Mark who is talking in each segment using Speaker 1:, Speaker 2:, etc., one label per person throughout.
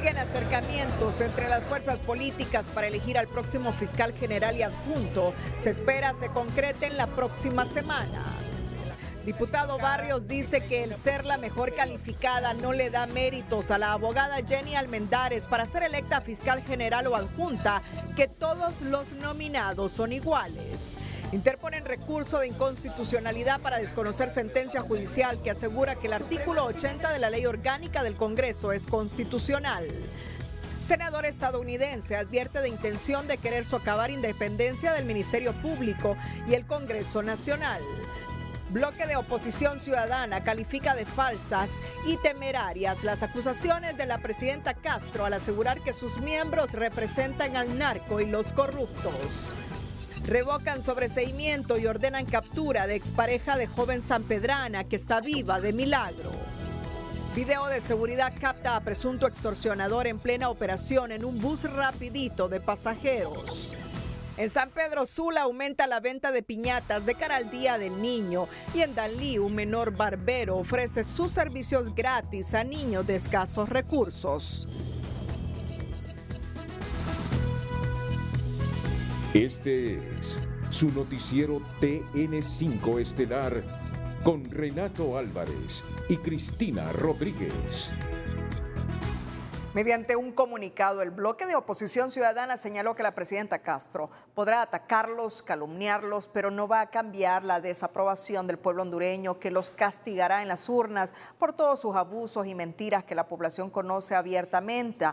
Speaker 1: Siguen acercamientos entre las fuerzas políticas para elegir al próximo fiscal general y adjunto. Se espera se concreten la próxima semana. Diputado Barrios dice que el ser la mejor calificada no le da méritos a la abogada Jenny Almendares para ser electa fiscal general o adjunta, que todos los nominados son iguales. Interponen recurso de inconstitucionalidad para desconocer sentencia judicial que asegura que el artículo 80 de la Ley Orgánica del Congreso es constitucional. Senador estadounidense advierte de intención de querer socavar independencia del Ministerio Público y el Congreso Nacional. Bloque de Oposición Ciudadana califica de falsas y temerarias las acusaciones de la presidenta Castro al asegurar que sus miembros representan al narco y los corruptos. Revocan sobreseimiento y ordenan captura de expareja de joven sanpedrana que está viva de milagro. Video de seguridad capta a presunto extorsionador en plena operación en un bus rapidito de pasajeros. En San Pedro Sula aumenta la venta de piñatas de cara al Día del Niño y en Danlí un menor barbero ofrece sus servicios gratis a niños de escasos recursos.
Speaker 2: Este es su noticiero TN5 Estelar con Renato Álvarez y Cristina Rodríguez.
Speaker 1: Mediante un comunicado, el bloque de Oposición Ciudadana señaló que la presidenta Castro podrá atacarlos, calumniarlos, pero no va a cambiar la desaprobación del pueblo hondureño, que los castigará en las urnas por todos sus abusos y mentiras que la población conoce abiertamente.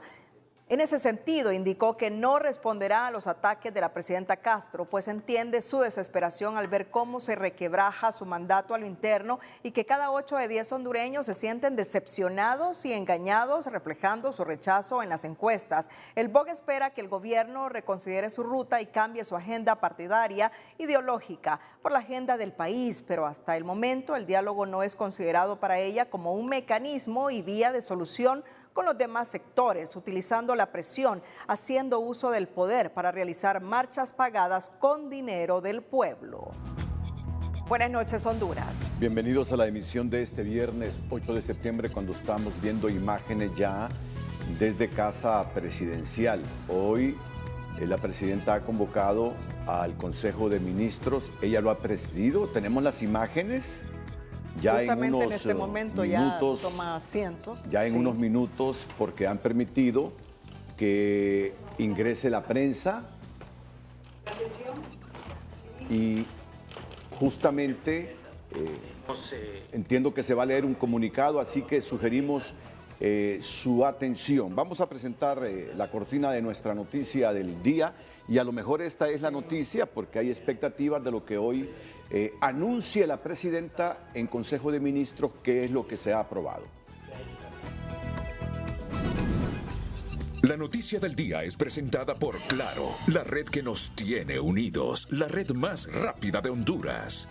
Speaker 1: En ese sentido, indicó que no responderá a los ataques de la presidenta Castro, pues entiende su desesperación al ver cómo se requebraja su mandato a lo interno y que cada 8 de 10 hondureños se sienten decepcionados y engañados, reflejando su rechazo en las encuestas. El BOC espera que el gobierno reconsidere su ruta y cambie su agenda partidaria ideológica por la agenda del país, pero hasta el momento el diálogo no es considerado para ella como un mecanismo y vía de solución con los demás sectores, utilizando la presión, haciendo uso del poder para realizar marchas pagadas con dinero del pueblo. Buenas noches, Honduras.
Speaker 3: Bienvenidos a la emisión de este viernes 8 de septiembre, cuando estamos viendo imágenes ya desde Casa Presidencial. Hoy la presidenta ha convocado al Consejo de Ministros, ella lo ha presidido, tenemos las imágenes. Ya
Speaker 1: justamente
Speaker 3: en unos
Speaker 1: en este momento
Speaker 3: minutos,
Speaker 1: ya toma asiento.
Speaker 3: Ya en
Speaker 1: sí.
Speaker 3: unos minutos, porque han permitido que ingrese la prensa. Y justamente entiendo que se va a leer un comunicado, así que sugerimos su atención. Vamos a presentar la cortina de nuestra noticia del día, y a lo mejor esta es la noticia porque hay expectativas de lo que hoy anuncie la presidenta en Consejo de Ministros, qué es lo que se ha aprobado.
Speaker 2: La noticia del día es presentada por Claro, la red que nos tiene unidos, la red más rápida de Honduras.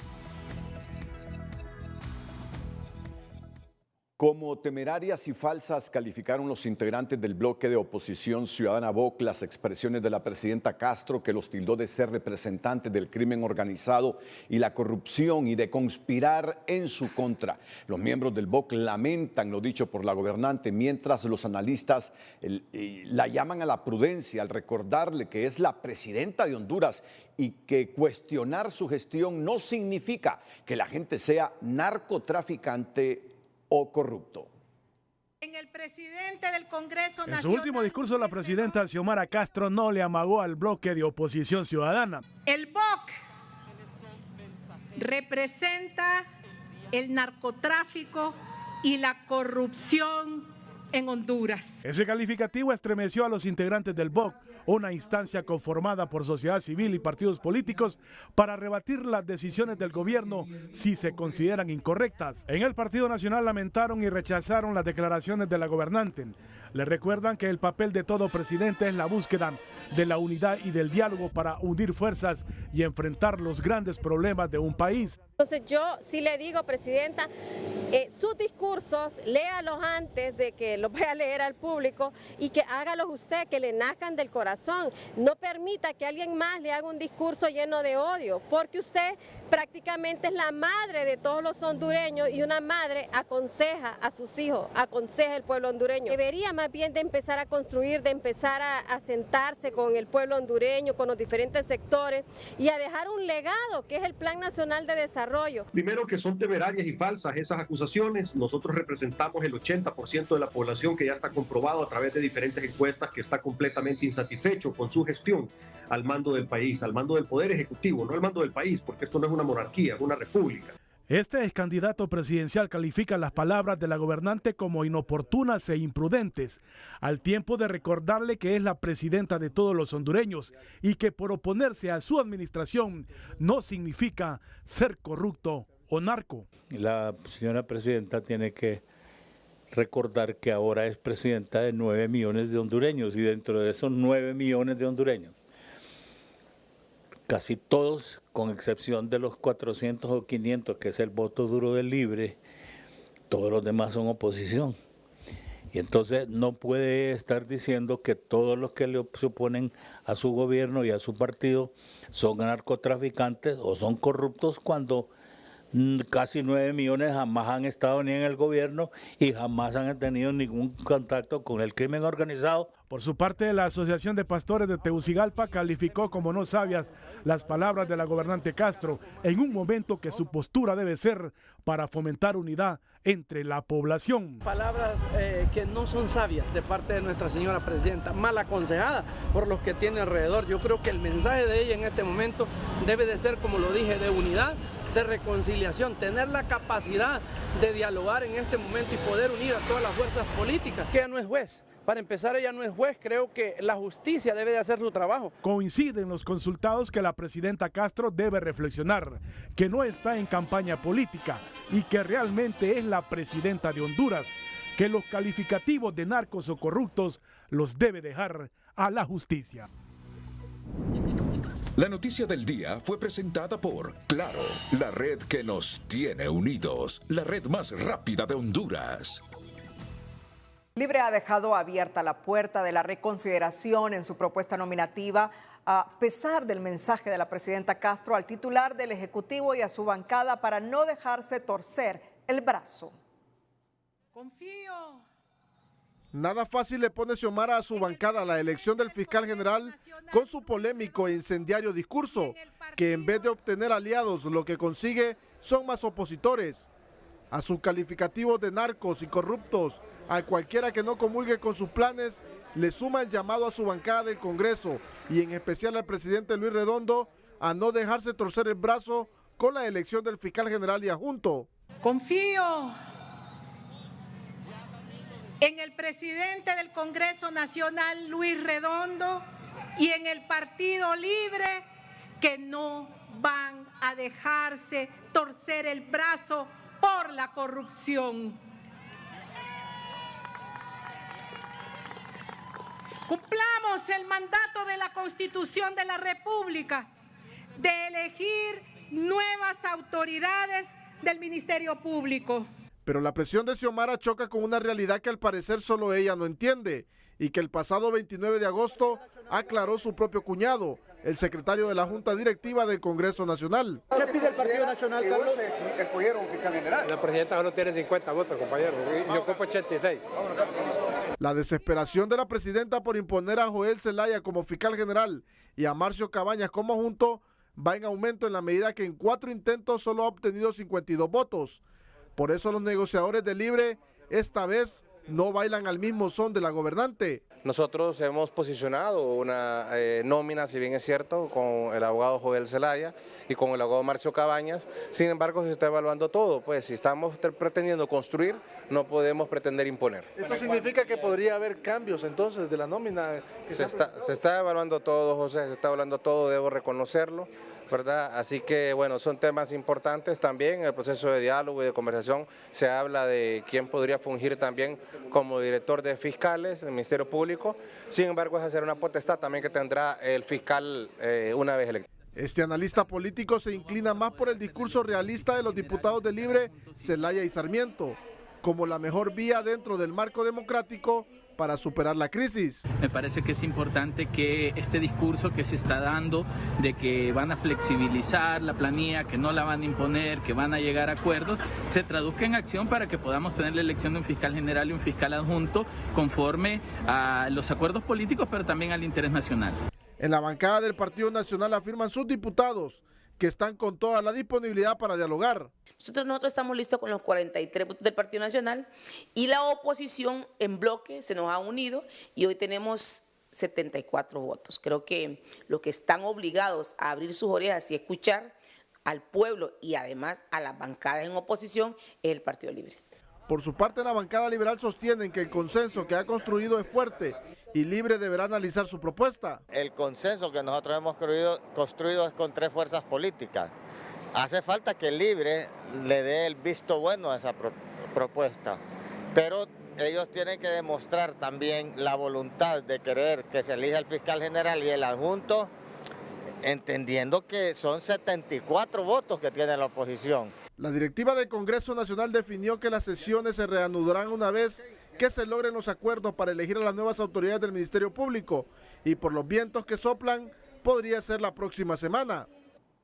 Speaker 3: Como temerarias y falsas calificaron los integrantes del bloque de Oposición Ciudadana BOC las expresiones de la presidenta Castro, que los tildó de ser representantes del crimen organizado y la corrupción y de conspirar en su contra. Los miembros del BOC lamentan lo dicho por la gobernante, mientras los analistas la llaman a la prudencia al recordarle que es la presidenta de Honduras y que cuestionar su gestión no significa que la gente sea narcotraficante o corrupto.
Speaker 4: En el presidente del Congreso Nacional.
Speaker 5: En su último discurso, la presidenta Xiomara Castro no le amagó al bloque de Oposición Ciudadana.
Speaker 4: El BOC representa el narcotráfico y la corrupción en Honduras.
Speaker 5: Ese calificativo estremeció a los integrantes del BOC, una instancia conformada por sociedad civil y partidos políticos para rebatir las decisiones del gobierno si se consideran incorrectas. En el Partido Nacional lamentaron y rechazaron las declaraciones de la gobernante. Le recuerdan que el papel de todo presidente es la búsqueda de la unidad y del diálogo para unir fuerzas y enfrentar los grandes problemas de un país.
Speaker 6: Entonces yo sí le digo, presidenta, sus discursos, léalos antes de que los vaya a leer al público y que hágalos usted, que le nazcan del corazón. No permita que alguien más le haga un discurso lleno de odio, porque usted prácticamente es la madre de todos los hondureños y una madre aconseja a sus hijos, aconseja al pueblo hondureño. Debería más bien de empezar a construir, de empezar a sentarse con el pueblo hondureño, con los diferentes sectores y a dejar un legado que es el Plan Nacional de Desarrollo.
Speaker 7: Primero, que son temerarias y falsas esas acusaciones. Nosotros representamos el 80% de la población, que ya está comprobado a través de diferentes encuestas que está completamente insatisfecho con su gestión al mando del país, al mando del Poder Ejecutivo, no al mando del país, porque esto no es una monarquía, es una república.
Speaker 5: Este ex candidato presidencial califica las palabras de la gobernante como inoportunas e imprudentes, al tiempo de recordarle que es la presidenta de todos los hondureños y que por oponerse a su administración no significa ser corrupto o narco.
Speaker 8: La señora presidenta tiene que recordar que ahora es presidenta de 9 millones de hondureños y dentro de esos 9 millones de hondureños, casi todos, con excepción de los 400 o 500, que es el voto duro del Libre, todos los demás son oposición. Y entonces no puede estar diciendo que todos los que se oponen a su gobierno y a su partido son narcotraficantes o son corruptos cuando casi 9 millones jamás han estado ni en el gobierno y jamás han tenido ningún contacto con el crimen organizado.
Speaker 5: Por su parte, la Asociación de Pastores de Tegucigalpa calificó como no sabias las palabras de la gobernante Castro en un momento que su postura debe ser para fomentar unidad entre la población.
Speaker 9: Palabras que no son sabias de parte de nuestra señora presidenta, mal aconsejada por los que tiene alrededor. Yo creo que el mensaje de ella en este momento debe de ser, como lo dije, de unidad, de reconciliación, tener la capacidad de dialogar en este momento y poder unir a todas las fuerzas políticas. Que ella no es juez. Para empezar, ella no es juez, creo que la justicia debe de hacer su trabajo.
Speaker 5: Coinciden los consultados que la presidenta Castro debe reflexionar, que no está en campaña política y que realmente es la presidenta de Honduras, que los calificativos de narcos o corruptos los debe dejar a la justicia.
Speaker 2: La noticia del día fue presentada por Claro, la red que nos tiene unidos, la red más rápida de Honduras.
Speaker 1: Libre ha dejado abierta la puerta de la reconsideración en su propuesta nominativa, a pesar del mensaje de la presidenta Castro al titular del Ejecutivo y a su bancada para no dejarse torcer el brazo.
Speaker 4: Confío.
Speaker 10: Nada fácil le pone Xiomara a su bancada la elección del fiscal general con su polémico e incendiario discurso, que en vez de obtener aliados lo que consigue son más opositores. A sus calificativos de narcos y corruptos, a cualquiera que no comulgue con sus planes, le suma el llamado a su bancada del Congreso y en especial al presidente Luis Redondo a no dejarse torcer el brazo con la elección del fiscal general y adjunto.
Speaker 4: Confío en el presidente del Congreso Nacional, Luis Redondo, y en el Partido Libre, que no van a dejarse torcer el brazo por la corrupción. Cumplamos el mandato de la Constitución de la República de elegir nuevas autoridades del Ministerio Público.
Speaker 10: Pero la presión de Xiomara choca con una realidad que al parecer solo ella no entiende y que el pasado 29 de agosto aclaró su propio cuñado, el secretario de la Junta Directiva del Congreso Nacional.
Speaker 11: ¿Qué pide el Partido Nacional, Carlos? Escogieron un fiscal general.
Speaker 12: La presidenta solo tiene 50 votos, compañero, y yo ocupo 86.
Speaker 10: La desesperación de la presidenta por imponer a Joel Zelaya como fiscal general y a Marcio Cabañas como adjunto va en aumento en la medida que en 4 intentos solo ha obtenido 52 votos. Por eso los negociadores de Libre esta vez no bailan al mismo son de la gobernante.
Speaker 12: Nosotros hemos posicionado una nómina, si bien es cierto, con el abogado Joel Zelaya y con el abogado Marcio Cabañas. Sin embargo, se está evaluando todo. Pues si estamos pretendiendo construir, no podemos pretender imponer.
Speaker 10: ¿Esto significa que podría haber cambios entonces de la nómina?
Speaker 12: Se está evaluando todo, José, se está evaluando todo, debo reconocerlo, ¿verdad? Así que, bueno, son temas importantes también. En el proceso de diálogo y de conversación se habla de quién podría fungir también como director de fiscales del Ministerio Público. Sin embargo, esa será una potestad también que tendrá el fiscal una vez electo.
Speaker 10: Este analista político se inclina más por el discurso realista de los diputados de Libre, Zelaya y Sarmiento, como la mejor vía dentro del marco democrático para superar la crisis.
Speaker 13: Me parece que es importante que este discurso que se está dando de que van a flexibilizar la planilla, que no la van a imponer, que van a llegar a acuerdos, se traduzca en acción para que podamos tener la elección de un fiscal general y un fiscal adjunto conforme a los acuerdos políticos, pero también al interés nacional.
Speaker 10: En la bancada del Partido Nacional afirman sus diputados que están con toda la disponibilidad para dialogar.
Speaker 14: Nosotros estamos listos con los 43 votos del Partido Nacional y la oposición en bloque se nos ha unido y hoy tenemos 74 votos. Creo que los que están obligados a abrir sus orejas y escuchar al pueblo y además a las bancadas en oposición es el Partido Libre.
Speaker 10: Por su parte, la bancada liberal sostienen que el consenso que ha construido es fuerte y Libre deberá analizar su propuesta.
Speaker 15: El consenso que nosotros hemos construido es con 3 fuerzas políticas. Hace falta que Libre le dé el visto bueno a esa propuesta, pero ellos tienen que demostrar también la voluntad de querer que se elija el fiscal general y el adjunto, entendiendo que son 74 votos que tiene la oposición.
Speaker 10: La directiva del Congreso Nacional definió que las sesiones se reanudarán una vez que se logren los acuerdos para elegir a las nuevas autoridades del Ministerio Público y por los vientos que soplan podría ser la próxima semana.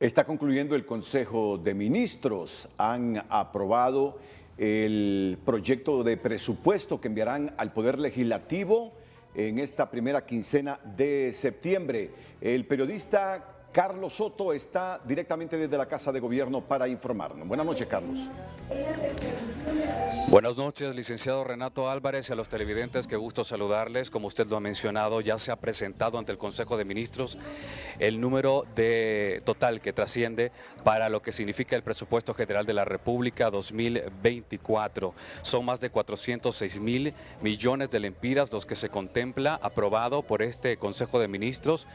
Speaker 3: Está concluyendo el Consejo de Ministros. Han aprobado el proyecto de presupuesto que enviarán al Poder Legislativo en esta primera quincena de septiembre. El periodista Carlos Soto está directamente desde la Casa de Gobierno para informarnos. Buenas noches, Carlos.
Speaker 16: Buenas noches, licenciado Renato Álvarez, y a los televidentes, qué gusto saludarles. Como usted lo ha mencionado, ya se ha presentado ante el Consejo de Ministros el número total que trasciende para lo que significa el presupuesto general de la República 2024. Son más de 406.000 millones de lempiras los que se contempla, aprobado por este Consejo de Ministros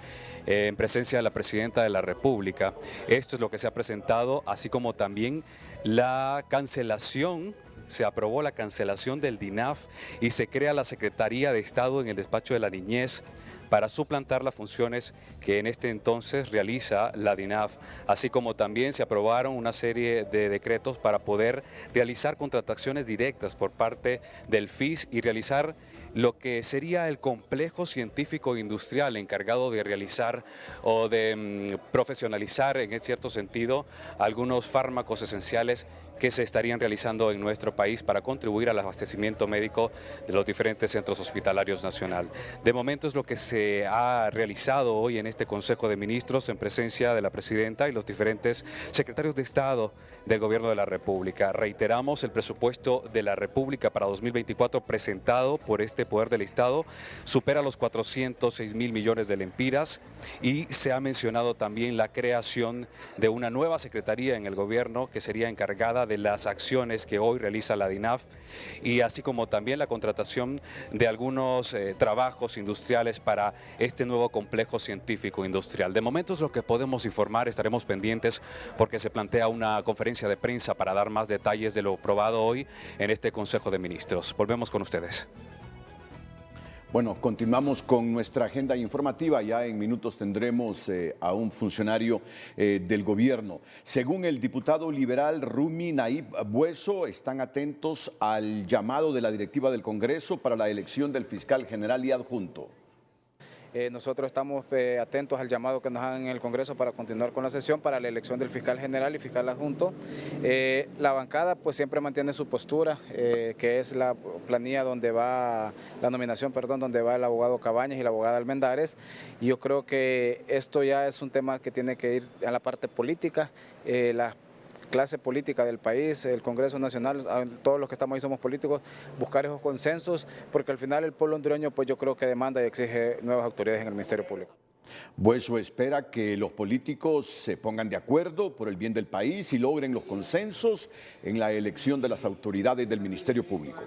Speaker 16: en presencia de la Presidenta de la República. Esto es lo que se ha presentado, así como también la cancelación. Se aprobó la cancelación del DINAF y se crea la Secretaría de Estado en el Despacho de la Niñez para suplantar las funciones que en este entonces realiza la DINAF, así como también se aprobaron una serie de decretos para poder realizar contrataciones directas por parte del FIS y realizar lo que sería el complejo científico industrial encargado de realizar o de profesionalizar en cierto sentido algunos fármacos esenciales que se estarían realizando en nuestro país para contribuir al abastecimiento médico de los diferentes centros hospitalarios nacional. De momento es lo que se ha realizado hoy en este Consejo de Ministros en presencia de la Presidenta y los diferentes secretarios de Estado del Gobierno de la República. Reiteramos, el presupuesto de la República para 2024 presentado por este Poder del Estado supera los 406.000 millones de lempiras y se ha mencionado también la creación de una nueva secretaría en el Gobierno que sería encargada de las acciones que hoy realiza la DINAF y así como también la contratación de algunos trabajos industriales para este nuevo complejo científico industrial. De momento es lo que podemos informar, estaremos pendientes porque se plantea una conferencia de prensa para dar más detalles de lo aprobado hoy en este Consejo de Ministros. Volvemos con ustedes.
Speaker 3: Bueno, continuamos con nuestra agenda informativa. Ya en minutos tendremos a un funcionario del gobierno. Según el diputado liberal Rumi Naib Bueso, están atentos al llamado de la directiva del Congreso para la elección del fiscal general y adjunto.
Speaker 17: Nosotros estamos atentos al llamado que nos hagan en el Congreso para continuar con la sesión para la elección del fiscal general y fiscal adjunto. La bancada pues siempre mantiene su postura, que es la planilla donde va, la nominación, perdón, donde va el abogado Cabañas y la abogada Almendares. Y yo creo que esto ya es un tema que tiene que ir a la parte política, la clase política del país, el Congreso Nacional, todos los que estamos ahí somos políticos, buscar esos consensos, porque al final el pueblo hondureño pues yo creo que demanda y exige nuevas autoridades en el Ministerio Público.
Speaker 3: Bueso espera que los políticos se pongan de acuerdo por el bien del país y logren los consensos en la elección de las autoridades del Ministerio Público.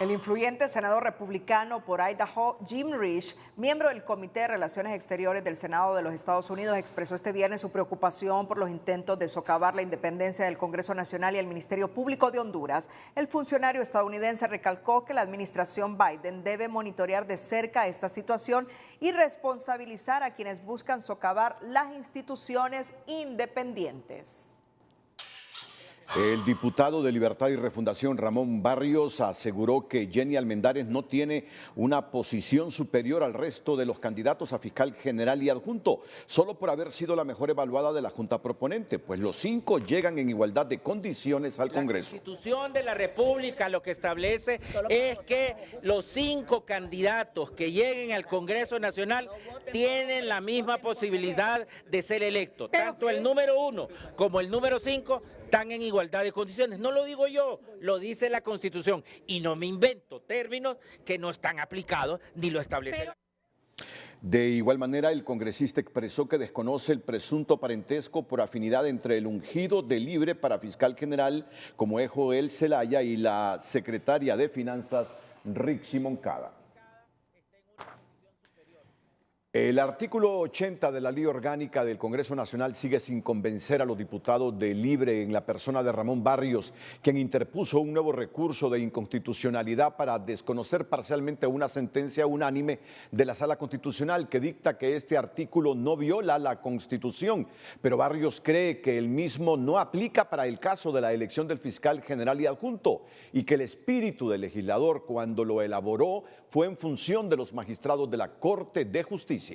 Speaker 1: El influyente senador republicano por Idaho, Jim Risch, miembro del Comité de Relaciones Exteriores del Senado de los Estados Unidos, expresó este viernes su preocupación por los intentos de socavar la independencia del Congreso Nacional y el Ministerio Público de Honduras. El funcionario estadounidense recalcó que la administración Biden debe monitorear de cerca esta situación y responsabilizar a quienes buscan socavar las instituciones independientes.
Speaker 3: El diputado de Libertad y Refundación, Ramón Barrios, aseguró que Jenny Almendares no tiene una posición superior al resto de los candidatos a fiscal general y adjunto, solo por haber sido la mejor evaluada de la Junta Proponente, pues los 5 llegan en igualdad de condiciones al Congreso.
Speaker 18: La Constitución de la República lo que establece es que los 5 candidatos que lleguen al Congreso Nacional tienen la misma posibilidad de ser electos. Tanto el número 1 como el número 5 están en igualdad de condiciones. No lo digo yo, lo dice la Constitución. Y no me invento términos que no están aplicados ni lo establece.
Speaker 3: De igual manera, el congresista expresó que desconoce el presunto parentesco por afinidad entre el ungido de Libre para fiscal general, como es Joel Zelaya, y la secretaria de Finanzas, Rixi Moncada. El artículo 80 de la Ley Orgánica del Congreso Nacional sigue sin convencer a los diputados de Libre en la persona de Ramón Barrios, quien interpuso un nuevo recurso de inconstitucionalidad para desconocer parcialmente una sentencia unánime de la Sala Constitucional que dicta que este artículo no viola la Constitución, pero Barrios cree que el mismo no aplica para el caso de la elección del fiscal general y adjunto y que el espíritu del legislador cuando lo elaboró fue en función de los magistrados de la Corte de Justicia.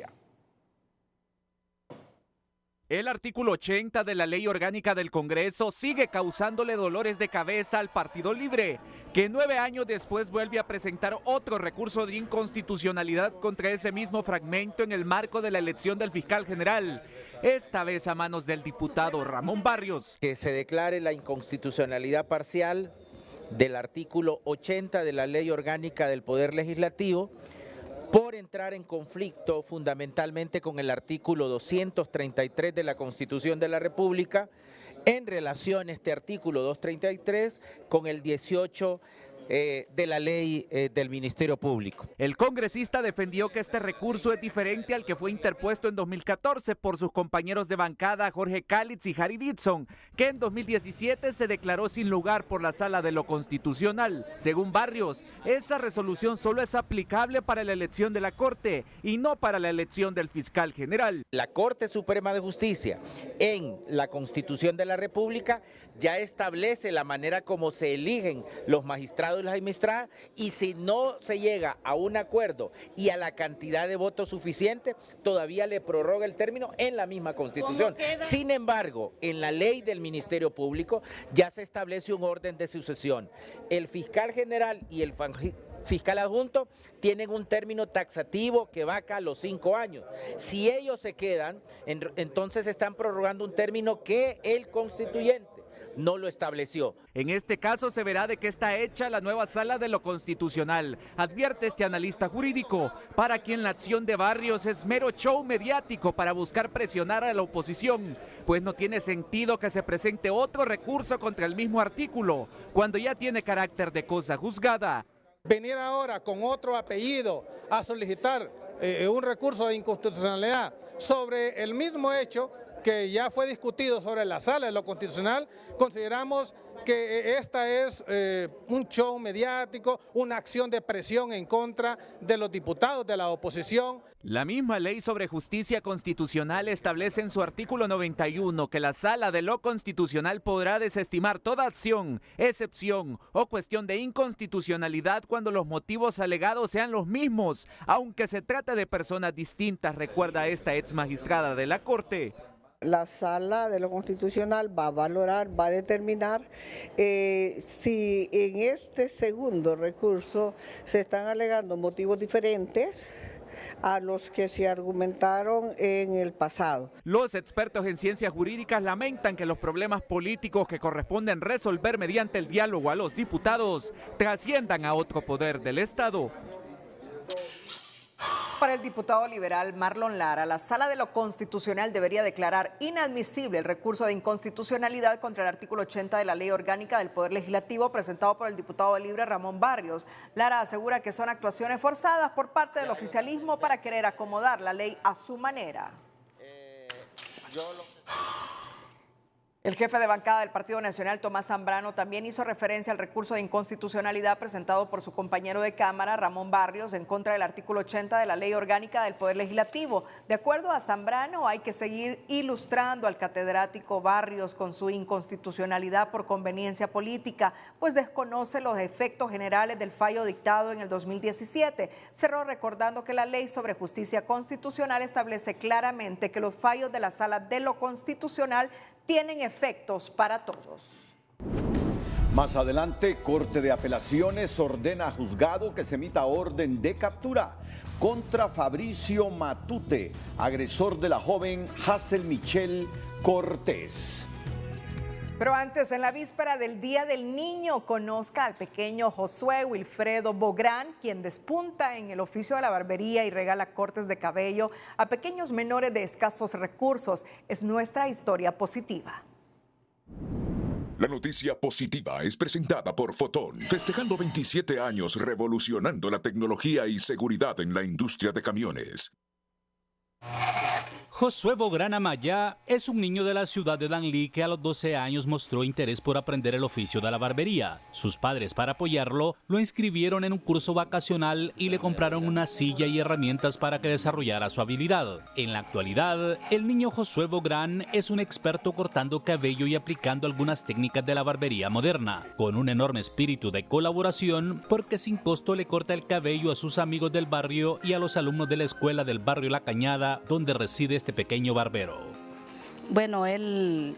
Speaker 19: El artículo 80 de la Ley Orgánica del Congreso sigue causándole dolores de cabeza al Partido Libre, que 9 años después vuelve a presentar otro recurso de inconstitucionalidad contra ese mismo fragmento en el marco de la elección del fiscal general, esta vez a manos del diputado Ramón Barrios.
Speaker 18: Que se declare la inconstitucionalidad parcial del artículo 80 de la Ley Orgánica del Poder Legislativo por entrar en conflicto fundamentalmente con el artículo 233 de la Constitución de la República en relación a este artículo 233 con el 18 de la ley del Ministerio Público.
Speaker 19: El congresista defendió que este recurso es diferente al que fue interpuesto en 2014 por sus compañeros de bancada Jorge Calitz y Harry Dixon, que en 2017 se declaró sin lugar por la Sala de lo Constitucional. Según Barrios, esa resolución solo es aplicable para la elección de la Corte y no para la elección del fiscal general.
Speaker 18: La Corte Suprema de Justicia en la Constitución de la República ya establece la manera como se eligen los magistrados y las administradas, y si no se llega a un acuerdo y a la cantidad de votos suficiente, todavía le prorroga el término en la misma Constitución. Sin embargo, en la ley del Ministerio Público ya se establece un orden de sucesión. El fiscal general y el fiscal adjunto tienen un término taxativo que va acá a los 5 años. Si ellos se quedan, entonces están prorrogando un término que el constituyente no lo estableció.
Speaker 19: En este caso se verá de qué está hecha la nueva Sala de lo Constitucional, advierte este analista jurídico, para quien la acción de Barrios es mero show mediático para buscar presionar a la oposición, pues no tiene sentido que se presente otro recurso contra el mismo artículo, cuando ya tiene carácter de cosa juzgada.
Speaker 9: Venir ahora con otro apellido a solicitar un recurso de inconstitucionalidad sobre el mismo hecho que ya fue discutido sobre la Sala de lo Constitucional, consideramos que esta es un show mediático, una acción de presión en contra de los diputados de la oposición.
Speaker 19: La misma ley sobre justicia constitucional establece en su artículo 91 que la Sala de lo Constitucional podrá desestimar toda acción, excepción o cuestión de inconstitucionalidad cuando los motivos alegados sean los mismos, aunque se trate de personas distintas, recuerda esta ex magistrada de la Corte.
Speaker 20: La Sala de lo Constitucional va a valorar, va a determinar si en este segundo recurso se están alegando motivos diferentes a los que se argumentaron en el pasado.
Speaker 19: Los expertos en ciencias jurídicas lamentan que los problemas políticos que corresponden resolver mediante el diálogo a los diputados trasciendan a otro poder del Estado.
Speaker 1: Para el diputado liberal Marlon Lara, la Sala de lo Constitucional debería declarar inadmisible el recurso de inconstitucionalidad contra el artículo 80 de la Ley Orgánica del Poder Legislativo presentado por el diputado libre Ramón Barrios. Lara asegura que son actuaciones forzadas por parte del oficialismo para querer acomodar la ley a su manera. El jefe de bancada del Partido Nacional, Tomás Zambrano, también hizo referencia al recurso de inconstitucionalidad presentado por su compañero de Cámara, Ramón Barrios, en contra del artículo 80 de la Ley Orgánica del Poder Legislativo. De acuerdo a Zambrano, hay que seguir ilustrando al catedrático Barrios con su inconstitucionalidad por conveniencia política, pues desconoce los efectos generales del fallo dictado en el 2017. Cerró recordando que la Ley sobre Justicia Constitucional establece claramente que los fallos de la Sala de lo Constitucional tienen efectos para todos.
Speaker 3: Más adelante, Corte de Apelaciones ordena a juzgado que se emita orden de captura contra Fabricio Matute, agresor de la joven Hazel Michelle Cortés.
Speaker 1: Pero antes, en la víspera del Día del Niño, conozca al pequeño Josué Wilfredo Bográn, quien despunta en el oficio de la barbería y regala cortes de cabello a pequeños menores de escasos recursos. Es nuestra historia positiva.
Speaker 2: La noticia positiva es presentada por Fotón, festejando 27 años revolucionando la tecnología y seguridad en la industria de camiones.
Speaker 21: Josué Bográn Amaya es un niño de la ciudad de Danlí que a los 12 años mostró interés por aprender el oficio de la barbería. Sus padres, para apoyarlo, lo inscribieron en un curso vacacional y le compraron una silla y herramientas para que desarrollara su habilidad. En la actualidad, el niño Josué Bográn es un experto cortando cabello y aplicando algunas técnicas de la barbería moderna, con un enorme espíritu de colaboración porque sin costo le corta el cabello a sus amigos del barrio y a los alumnos de la escuela del barrio La Cañada, donde reside este pequeño barbero.
Speaker 22: Bueno, él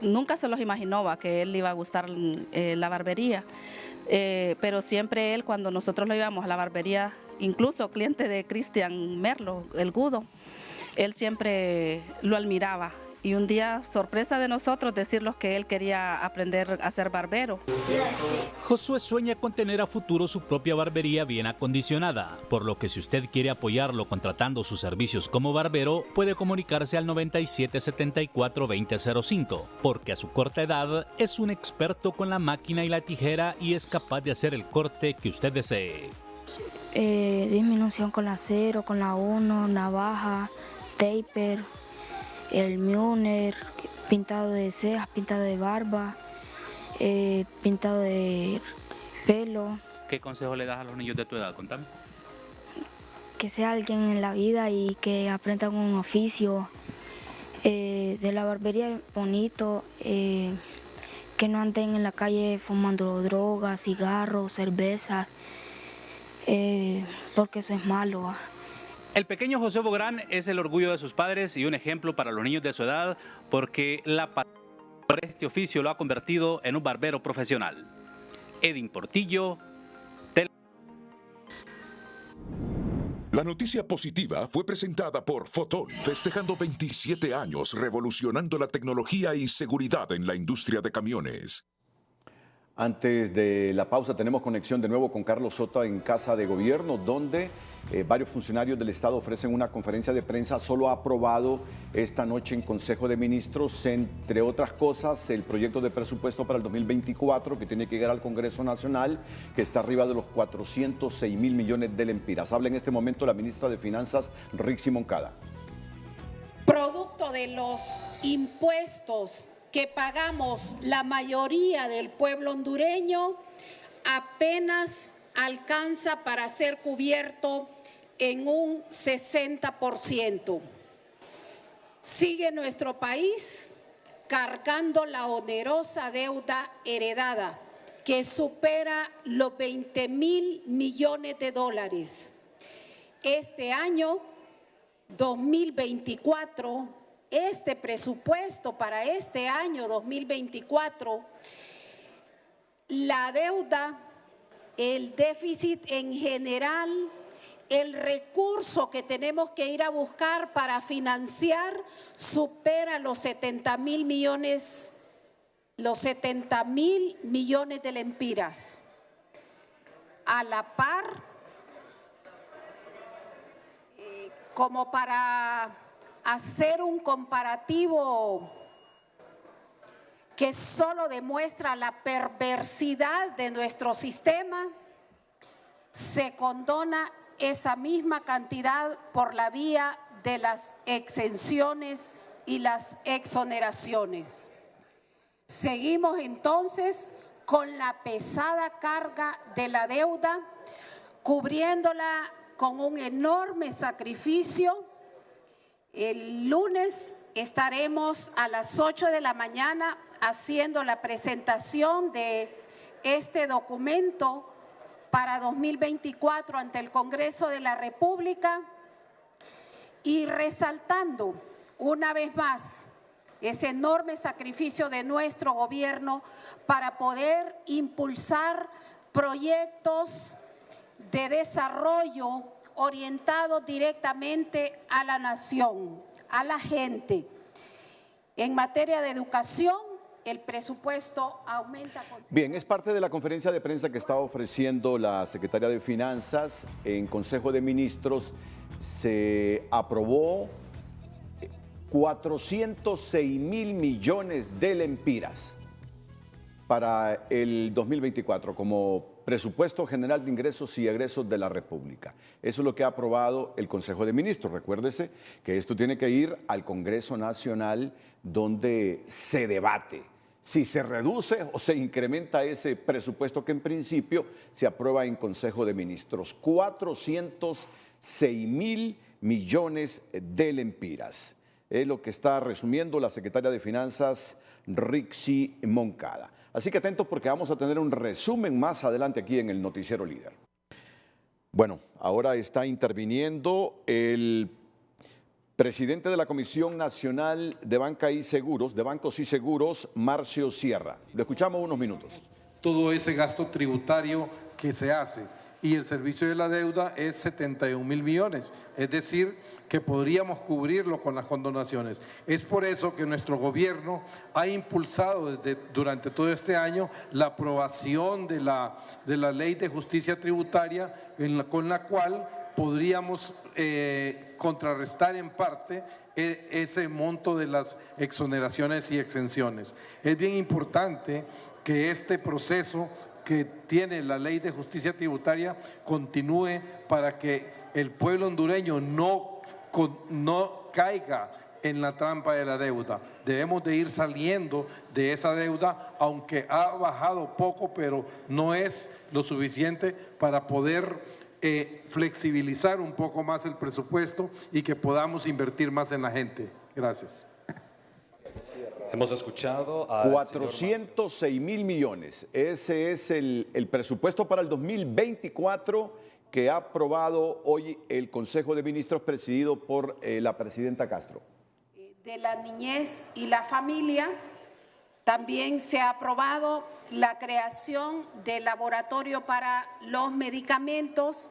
Speaker 22: nunca se los imaginó que él le iba a gustar la barbería, pero siempre él, cuando nosotros lo íbamos a la barbería, incluso cliente de Cristian Merlo, el Gudo, él siempre lo admiraba. Y un día, sorpresa de nosotros, decirles que él quería aprender a ser barbero.
Speaker 21: Josué sueña con tener a futuro su propia barbería bien acondicionada, por lo que si usted quiere apoyarlo contratando sus servicios como barbero, puede comunicarse al 9774-2005, porque a su corta edad es un experto con la máquina y la tijera y es capaz de hacer el corte que usted desee.
Speaker 23: Disminución con la 0, con la 1, navaja, taper, el Müner, pintado de cejas, pintado de barba, pintado de pelo.
Speaker 21: ¿Qué consejo le das a los niños de tu edad? Contame.
Speaker 23: Que sea alguien en la vida y que aprendan un oficio de la barbería bonito, que no anden en la calle fumando drogas, cigarros, cervezas, porque eso es malo.
Speaker 21: El pequeño José Bográn es el orgullo de sus padres y un ejemplo para los niños de su edad porque la pasión por este oficio lo ha convertido en un barbero profesional. Edin Portillo,
Speaker 2: La noticia positiva fue presentada por Fotón, festejando 27 años revolucionando la tecnología y seguridad en la industria de camiones.
Speaker 3: Antes de la pausa tenemos conexión de nuevo con Carlos Soto en Casa de Gobierno, donde varios funcionarios del Estado ofrecen una conferencia de prensa. Solo ha aprobado esta noche en Consejo de Ministros, entre otras cosas, el proyecto de presupuesto para el 2024 que tiene que llegar al Congreso Nacional, que está arriba de los 406 mil millones de lempiras. Habla en este momento la ministra de Finanzas, Rixi Moncada.
Speaker 24: Producto de los impuestos que pagamos la mayoría del pueblo hondureño, apenas alcanza para ser cubierto en un 60%. Sigue nuestro país cargando la onerosa deuda heredada, que supera los 20.000 millones de dólares. Este año, 2024, este presupuesto para este año 2024, la deuda, el déficit en general, el recurso que tenemos que ir a buscar para financiar supera los 70.000 millones de lempiras. A la par, como para hacer un comparativo que solo demuestra la perversidad de nuestro sistema, se condona esa misma cantidad por la vía de las exenciones y las exoneraciones. Seguimos entonces con la pesada carga de la deuda, cubriéndola con un enorme sacrificio. El lunes estaremos a las 8 de la mañana haciendo la presentación de este documento para 2024 ante el Congreso de la República y resaltando una vez más ese enorme sacrificio de nuestro gobierno para poder impulsar proyectos de desarrollo orientados directamente a la nación, a la gente. En materia de educación, el presupuesto aumenta.
Speaker 3: Bien, es parte de la conferencia de prensa que está ofreciendo la Secretaría de Finanzas. En Consejo de Ministros se aprobó 406.000 millones de lempiras para el 2024 como presupuesto general de ingresos y egresos de la República. Eso es lo que ha aprobado el Consejo de Ministros. Recuérdese que esto tiene que ir al Congreso Nacional, donde se debate si se reduce o se incrementa ese presupuesto que en principio se aprueba en Consejo de Ministros. 406.000 millones de lempiras. Es lo que está resumiendo la secretaria de Finanzas, Rixi Moncada. Así que atentos porque vamos a tener un resumen más adelante aquí en el Noticiero Líder. Bueno, ahora está interviniendo el presidente de la Comisión Nacional de Banca y Seguros, de Bancos y Seguros, Marcio Sierra. Lo escuchamos unos minutos.
Speaker 5: Todo ese gasto tributario que se hace y el servicio de la deuda es 71.000 millones, es decir, que podríamos cubrirlo con las condonaciones. Es por eso que nuestro gobierno ha impulsado durante todo este año la aprobación de la Ley de Justicia Tributaria, con la cual podríamos contrarrestar en parte ese monto de las exoneraciones y exenciones. Es bien importante que este proceso que tiene la Ley de Justicia Tributaria continúe para que el pueblo hondureño no caiga en la trampa de la deuda. Debemos de ir saliendo de esa deuda, aunque ha bajado poco, pero no es lo suficiente para poder flexibilizar un poco más el presupuesto y que podamos invertir más en la gente. Gracias.
Speaker 16: Hemos escuchado a
Speaker 3: 406.000 millones. Ese es el presupuesto para el 2024 que ha aprobado hoy el Consejo de Ministros presidido por la presidenta Castro.
Speaker 24: De la niñez y la familia, también se ha aprobado la creación del laboratorio para los medicamentos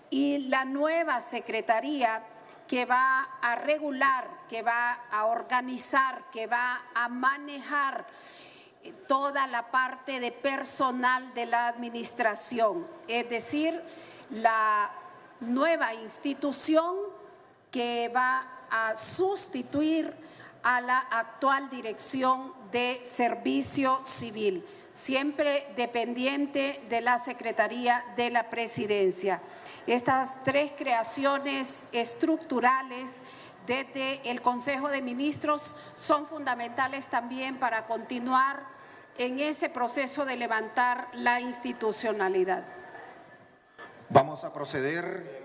Speaker 24: y la nueva secretaría que va a regular, que va a organizar, que va a manejar toda la parte de personal de la administración, es decir, la nueva institución que va a sustituir a la actual Dirección de Servicio Civil, siempre dependiente de la Secretaría de la Presidencia. Estas tres creaciones estructurales desde el Consejo de Ministros son fundamentales también para continuar en ese proceso de levantar la institucionalidad.
Speaker 11: Vamos a proceder.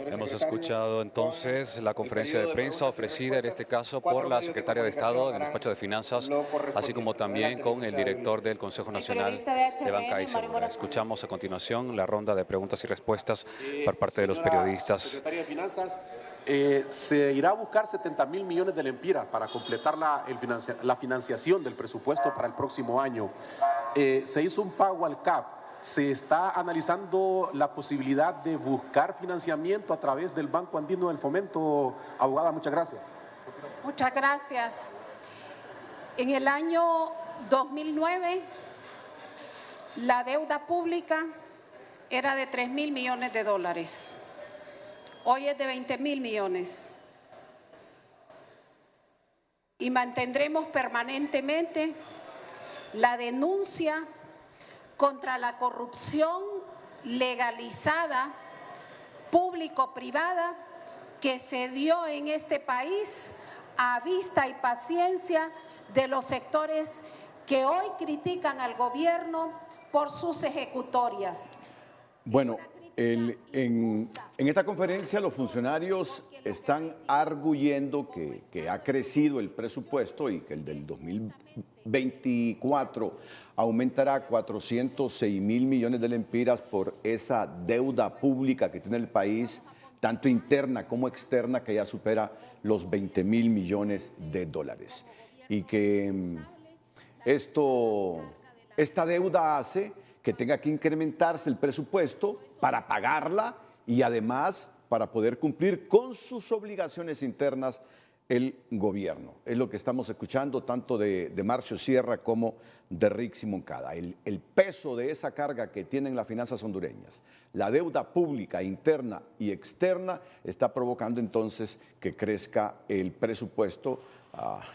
Speaker 16: Hemos escuchado entonces la conferencia de prensa ofrecida en este caso por la secretaria de Estado del Despacho de Finanzas, así como también con el director del Consejo Nacional de Banca y Seguros. Escuchamos a continuación la ronda de preguntas y respuestas por parte de los periodistas.
Speaker 6: Secretaria de Finanzas, se irá a buscar 70.000 millones de lempiras para completar la financiación del presupuesto para el próximo año. Se hizo un pago al CAP. Se está analizando la posibilidad de buscar financiamiento a través del Banco Andino del Fomento. Abogada, muchas gracias.
Speaker 24: Muchas gracias. En el año 2009, la deuda pública era de 3.000 millones de dólares. hoy es de 20.000 millones. Y mantendremos permanentemente la denuncia contra la corrupción legalizada, público-privada, que se dio en este país a vista y paciencia de los sectores que hoy critican al gobierno por sus ejecutorias.
Speaker 3: Bueno, en esta conferencia los funcionarios están arguyendo que ha crecido el presupuesto y que el del 2024 aumentará 406.000 millones de lempiras por esa deuda pública que tiene el país, tanto interna como externa, que ya supera los 20.000 millones de dólares. Y que esta deuda hace que tenga que incrementarse el presupuesto para pagarla y además para poder cumplir con sus obligaciones internas el gobierno. Es lo que estamos escuchando tanto de Marcio Sierra como de Rixi Moncada. El peso de esa carga que tienen las finanzas hondureñas, la deuda pública interna y externa, está provocando entonces que crezca el presupuesto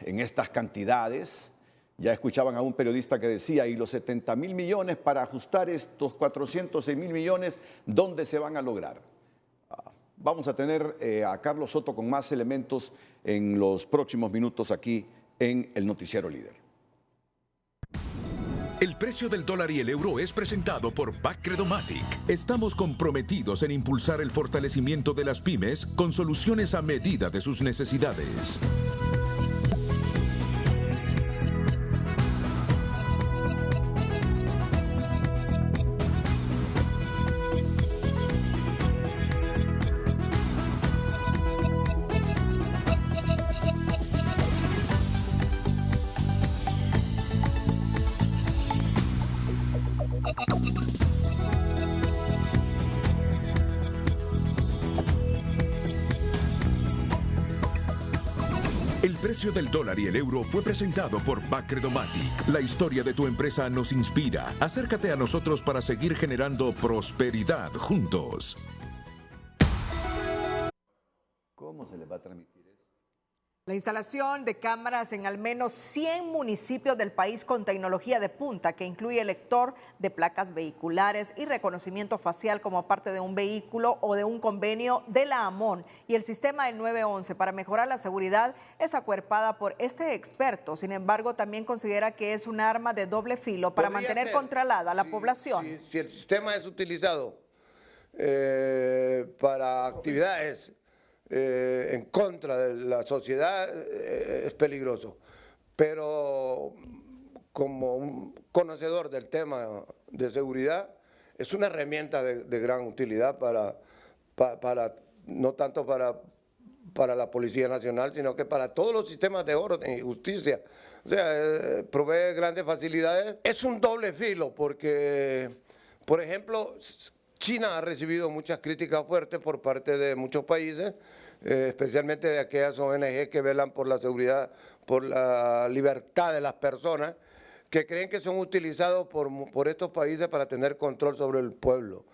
Speaker 3: en estas cantidades. Ya escuchaban a un periodista que decía, y los 70.000 millones para ajustar estos 406.000 millones, ¿dónde se van a lograr? Vamos a tener a Carlos Soto con más elementos en los próximos minutos aquí en el Noticiero Líder.
Speaker 2: El precio del dólar y el euro es presentado por Bacredomatic. Estamos comprometidos en impulsar el fortalecimiento de las pymes con soluciones a medida de sus necesidades. El precio del dólar y el euro fue presentado por Bacredomatic. La historia de tu empresa nos inspira. Acércate a nosotros para seguir generando prosperidad juntos.
Speaker 3: ¿Cómo se les va a transmitir eso?
Speaker 1: La instalación de cámaras en al menos 100 municipios del país con tecnología de punta que incluye lector de placas vehiculares y reconocimiento facial como parte de un vehículo o de un convenio de la AMON y el sistema del 911 para mejorar la seguridad es acuerpada por este experto. Sin embargo, también considera que es un arma de doble filo para mantener controlada la población.
Speaker 4: Si el sistema es utilizado para actividades en contra de la sociedad, es peligroso, pero como un conocedor del tema de seguridad es una herramienta de gran utilidad no tanto para la Policía Nacional, sino que para todos los sistemas de orden y justicia. O sea, provee grandes facilidades. Es un doble filo porque, por ejemplo, China ha recibido muchas críticas fuertes por parte de muchos países, especialmente de aquellas ONG que velan por la seguridad, por la libertad de las personas, que creen que son utilizados por estos países para tener control sobre el pueblo.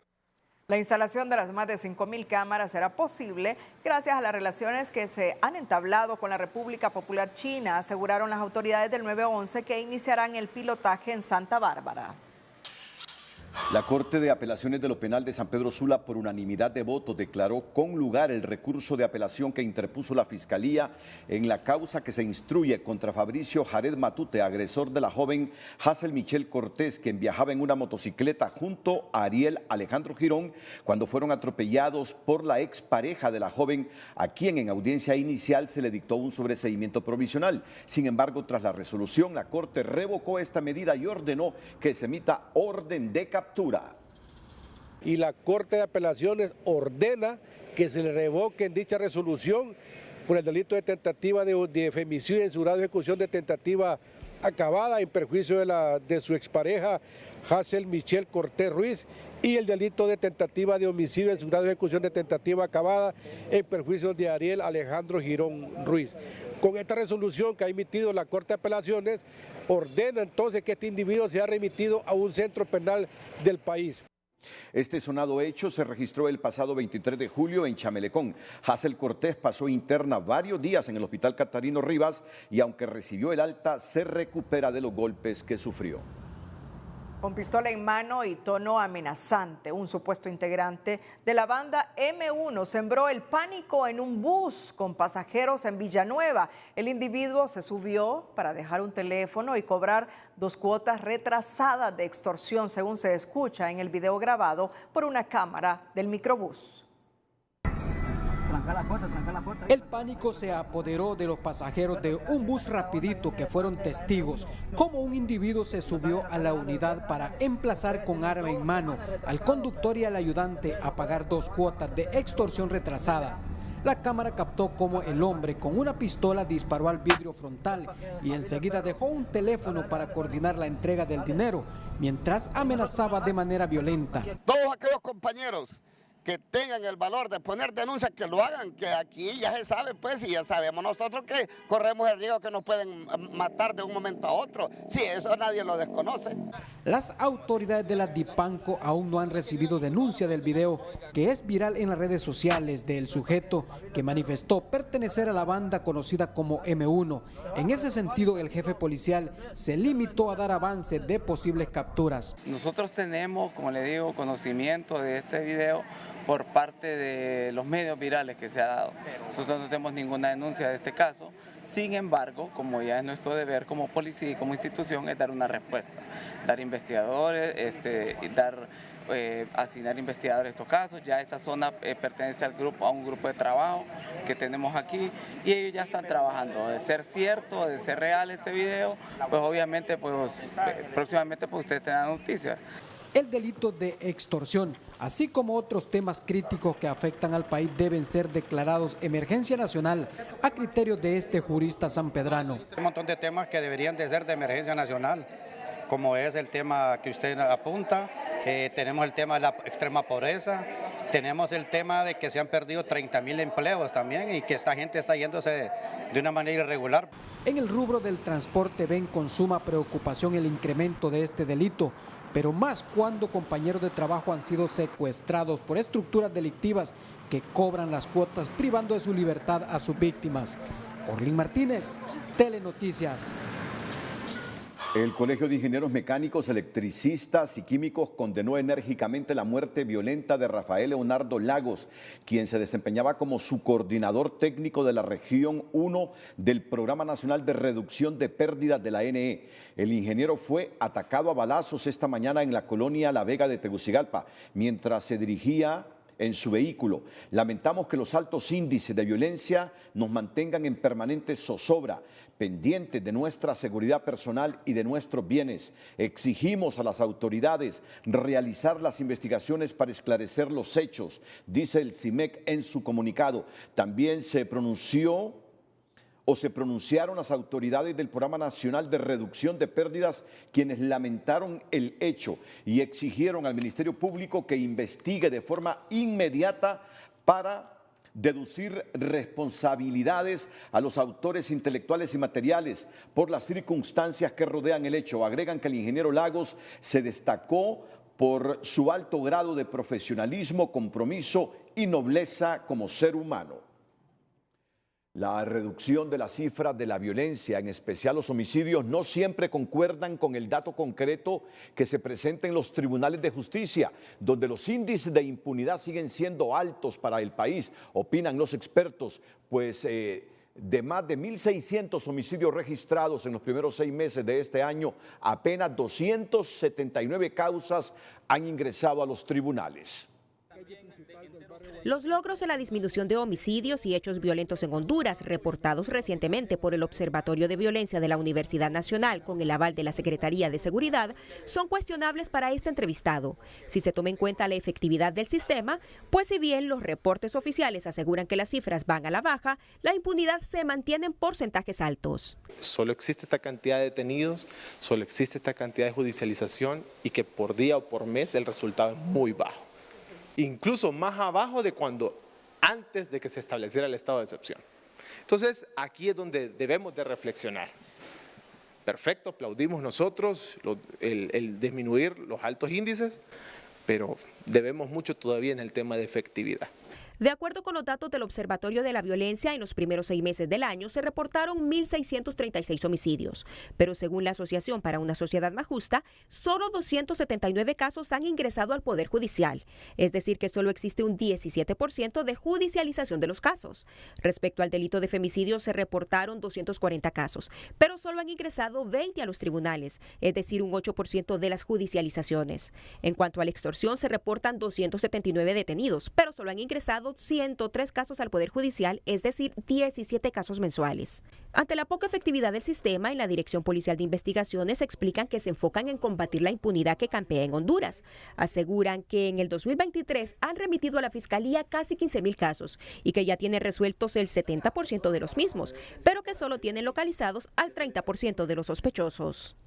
Speaker 1: La instalación de las más de 5.000 cámaras será posible gracias a las relaciones que se han entablado con la República Popular China, aseguraron las autoridades del 911 que iniciarán el pilotaje en Santa Bárbara.
Speaker 3: La Corte de Apelaciones de lo Penal de San Pedro Sula, por unanimidad de votos, declaró con lugar el recurso de apelación que interpuso la Fiscalía en la causa que se instruye contra Fabricio Jared Matute, agresor de la joven Hazel Michelle Cortés, quien viajaba en una motocicleta junto a Ariel Alejandro Girón cuando fueron atropellados por la expareja de la joven, a quien en audiencia inicial se le dictó un sobreseimiento provisional. Sin embargo, tras la resolución, la Corte revocó esta medida y ordenó que se emita orden de captura.
Speaker 7: Y la Corte de Apelaciones ordena que se le revoque en dicha resolución por el delito de tentativa de femicidio y censurado de ejecución de tentativa acabada en perjuicio de su expareja Hazel Michelle Cortés Ruiz y el delito de tentativa de homicidio y censurado de ejecución de tentativa acabada en perjuicio de Ariel Alejandro Girón Ruiz. Con esta resolución que ha emitido la Corte de Apelaciones, ordena entonces que este individuo sea remitido a un centro penal del país.
Speaker 3: Este sonado hecho se registró el pasado 23 de julio en Chamelecón. Hazel Cortés pasó interna varios días en el Hospital Catarino Rivas y aunque recibió el alta, se recupera de los golpes que sufrió.
Speaker 1: Con pistola en mano y tono amenazante, un supuesto integrante de la banda M1 sembró el pánico en un bus con pasajeros en Villanueva. El individuo se subió para dejar un teléfono y cobrar 2 cuotas retrasadas de extorsión, según se escucha en el video grabado por una cámara del microbús.
Speaker 8: El pánico se apoderó de los pasajeros de un bus rapidito que fueron testigos, como un individuo se subió a la unidad para emplazar con arma en mano al conductor y al ayudante a pagar 2 cuotas de extorsión retrasada. La cámara captó cómo el hombre con una pistola disparó al vidrio frontal y enseguida dejó un teléfono para coordinar la entrega del dinero, mientras amenazaba de manera violenta.
Speaker 12: Todos aquellos compañeros que tengan el valor de poner denuncia, que lo hagan, que aquí ya se sabe, pues, y ya sabemos nosotros que corremos el riesgo que nos pueden matar de un momento a otro. Sí, eso nadie lo desconoce.
Speaker 8: Las autoridades de la Dipanco aún no han recibido denuncia del video que es viral en las redes sociales del sujeto que manifestó pertenecer a la banda conocida como M1. En ese sentido, el jefe policial se limitó a dar avance de posibles capturas.
Speaker 13: Nosotros tenemos, como le digo, conocimiento de este video por parte de los medios virales que se ha dado. Nosotros no tenemos ninguna denuncia de este caso, sin embargo, como ya es nuestro deber como policía y como institución, es dar una respuesta, dar investigadores, asignar investigadores a estos casos. Ya esa zona pertenece al grupo, a un grupo de trabajo que tenemos aquí y ellos ya están trabajando. De ser cierto, de ser real este video, pues obviamente pues, próximamente pues, ustedes tendrán noticias.
Speaker 8: El delito de extorsión, así como otros temas críticos que afectan al país, deben ser declarados emergencia nacional a criterio de este jurista sanpedrano.
Speaker 14: Un montón de temas que deberían de ser de emergencia nacional, como es el tema que usted apunta, tenemos el tema de la extrema pobreza, tenemos el tema de que se han perdido 30.000 empleos también y que esta gente está yéndose de una manera irregular.
Speaker 8: En el rubro del transporte ven con suma preocupación el incremento de este delito, pero más cuando compañeros de trabajo han sido secuestrados por estructuras delictivas que cobran las cuotas privando de su libertad a sus víctimas. Orlín Martínez, Telenoticias.
Speaker 3: El Colegio de Ingenieros Mecánicos, Electricistas y Químicos condenó enérgicamente la muerte violenta de Rafael Leonardo Lagos, quien se desempeñaba como su coordinador técnico de la región 1 del Programa Nacional de Reducción de Pérdidas de la ANE. El ingeniero fue atacado a balazos esta mañana en la colonia La Vega de Tegucigalpa, mientras se dirigía en su vehículo. Lamentamos que los altos índices de violencia nos mantengan en permanente zozobra, pendientes de nuestra seguridad personal y de nuestros bienes. Exigimos a las autoridades realizar las investigaciones para esclarecer los hechos, dice el CIMEC en su comunicado. También se pronunciaron las autoridades del Programa Nacional de Reducción de Pérdidas, quienes lamentaron el hecho y exigieron al Ministerio Público que investigue de forma inmediata para deducir responsabilidades a los autores intelectuales y materiales por las circunstancias que rodean el hecho. Agregan que el ingeniero Lagos se destacó por su alto grado de profesionalismo, compromiso y nobleza como ser humano. La reducción de las cifras de la violencia, en especial los homicidios, no siempre concuerdan con el dato concreto que se presenta en los tribunales de justicia, donde los índices de impunidad siguen siendo altos para el país, opinan los expertos, pues de más de 1.600 homicidios registrados en los primeros 6 meses de este año, apenas 279 causas han ingresado a los tribunales.
Speaker 25: Los logros en la disminución de homicidios y hechos violentos en Honduras, reportados recientemente por el Observatorio de Violencia de la Universidad Nacional con el aval de la Secretaría de Seguridad, son cuestionables para este entrevistado, si se toma en cuenta la efectividad del sistema, pues si bien los reportes oficiales aseguran que las cifras van a la baja, la impunidad se mantiene en porcentajes altos.
Speaker 26: Solo existe esta cantidad de detenidos, solo existe esta cantidad de judicialización y que por día o por mes el resultado es muy bajo. Incluso más abajo de cuando antes de que se estableciera el estado de excepción. Entonces, aquí es donde debemos de reflexionar. Perfecto, aplaudimos nosotros el disminuir los altos índices, pero debemos mucho todavía en el tema de efectividad.
Speaker 25: De acuerdo con los datos del Observatorio de la Violencia, en los primeros 6 meses del año se reportaron 1.636 homicidios, pero según la Asociación para una Sociedad Más Justa, solo 279 casos han ingresado al Poder Judicial, es decir que solo existe un 17% de judicialización de los casos. Respecto al delito de femicidio se reportaron 240 casos, pero solo han ingresado 20 a los tribunales, es decir un 8% de las judicializaciones. En cuanto a la extorsión se reportan 279 detenidos, pero solo han ingresado 103 casos al Poder Judicial, es decir, 17 casos mensuales. Ante la poca efectividad del sistema, en la Dirección Policial de Investigaciones explican que se enfocan en combatir la impunidad que campea en Honduras. Aseguran que en el 2023 han remitido a la Fiscalía casi 15.000 casos y que ya tienen resueltos el 70% de los mismos, pero que solo tienen localizados al 30% de los sospechosos.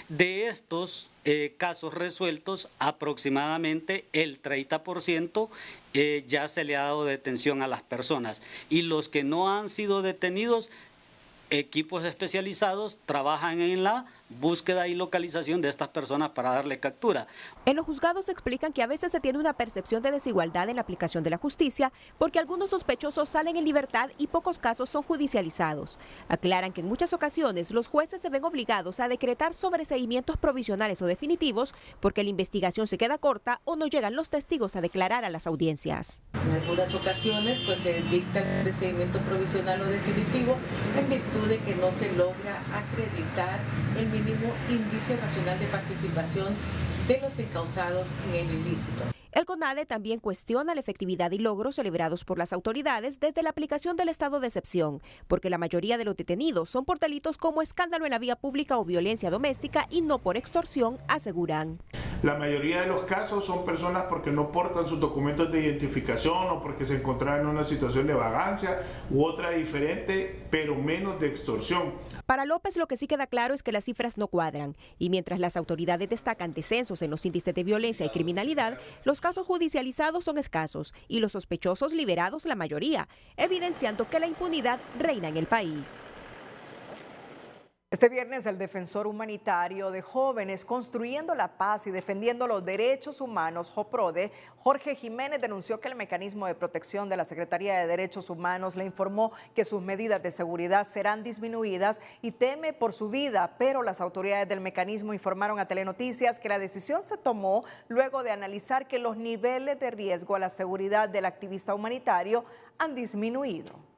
Speaker 9: De estos casos resueltos, aproximadamente el 30% ya se le ha dado detención a las personas, y los que no han sido detenidos, equipos especializados trabajan en la búsqueda y localización de estas personas para darle captura.
Speaker 25: En los juzgados explican que a veces se tiene una percepción de desigualdad en la aplicación de la justicia porque algunos sospechosos salen en libertad y pocos casos son judicializados. Aclaran que en muchas ocasiones los jueces se ven obligados a decretar sobreseimientos provisionales o definitivos porque la investigación se queda corta o no llegan los testigos a declarar a las audiencias.
Speaker 10: En algunas ocasiones pues se dicta el sobreseimiento provisional o definitivo en virtud de que no se logra acreditar el mínimo índice racional de participación de los encausados en el ilícito.
Speaker 25: El CONADE también cuestiona la efectividad y logros celebrados por las autoridades desde la aplicación del estado de excepción, porque la mayoría de los detenidos son por delitos como escándalo en la vía pública o violencia doméstica y no por extorsión, aseguran.
Speaker 15: La mayoría de los casos son personas porque no portan sus documentos de identificación o porque se encontraban en una situación de vagancia u otra diferente, pero menos de extorsión.
Speaker 25: Para López lo que sí queda claro es que las cifras no cuadran y mientras las autoridades destacan descensos en los índices de violencia y criminalidad, los casos judicializados son escasos y los sospechosos liberados la mayoría, evidenciando que la impunidad reina en el país.
Speaker 1: Este viernes, el defensor humanitario de jóvenes construyendo la paz y defendiendo los derechos humanos, JOPRODE, Jorge Jiménez, denunció que el mecanismo de protección de la Secretaría de Derechos Humanos le informó que sus medidas de seguridad serán disminuidas y teme por su vida, pero las autoridades del mecanismo informaron a Telenoticias que la decisión se tomó luego de analizar que los niveles de riesgo a la seguridad del activista humanitario han disminuido.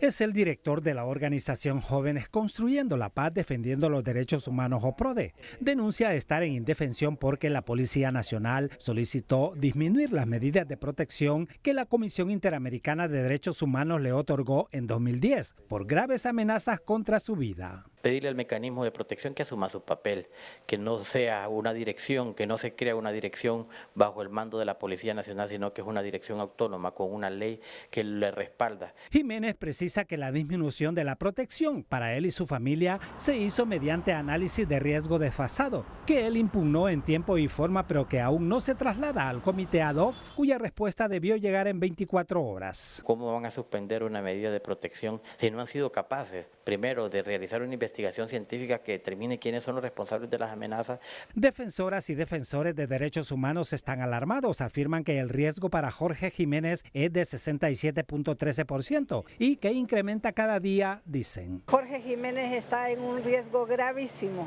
Speaker 17: Es el director de la organización Jóvenes Construyendo la Paz Defendiendo los Derechos Humanos JOPRODE. Denuncia estar en indefensión porque la Policía Nacional solicitó disminuir las medidas de protección que la Comisión Interamericana de Derechos Humanos le otorgó en 2010 por graves amenazas contra su vida.
Speaker 18: Pedirle al mecanismo de protección que asuma su papel, que no sea una dirección, que no se crea una dirección bajo el mando de la Policía Nacional, sino que es una dirección autónoma con una ley que le respalda.
Speaker 17: Jiménez precisa que la disminución de la protección para él y su familia se hizo mediante análisis de riesgo desfasado, que él impugnó en tiempo y forma, pero que aún no se traslada al comité ad hoc, cuya respuesta debió llegar en 24 horas.
Speaker 18: ¿Cómo van a suspender una medida de protección si no han sido capaces, primero, de realizar una investigación científica que determine quiénes son los responsables de las amenazas?
Speaker 17: Defensoras y defensores de derechos humanos están alarmados. Afirman que el riesgo para Jorge Jiménez es de 67.13% y que incrementa cada día, dicen.
Speaker 20: Jorge Jiménez está en un riesgo gravísimo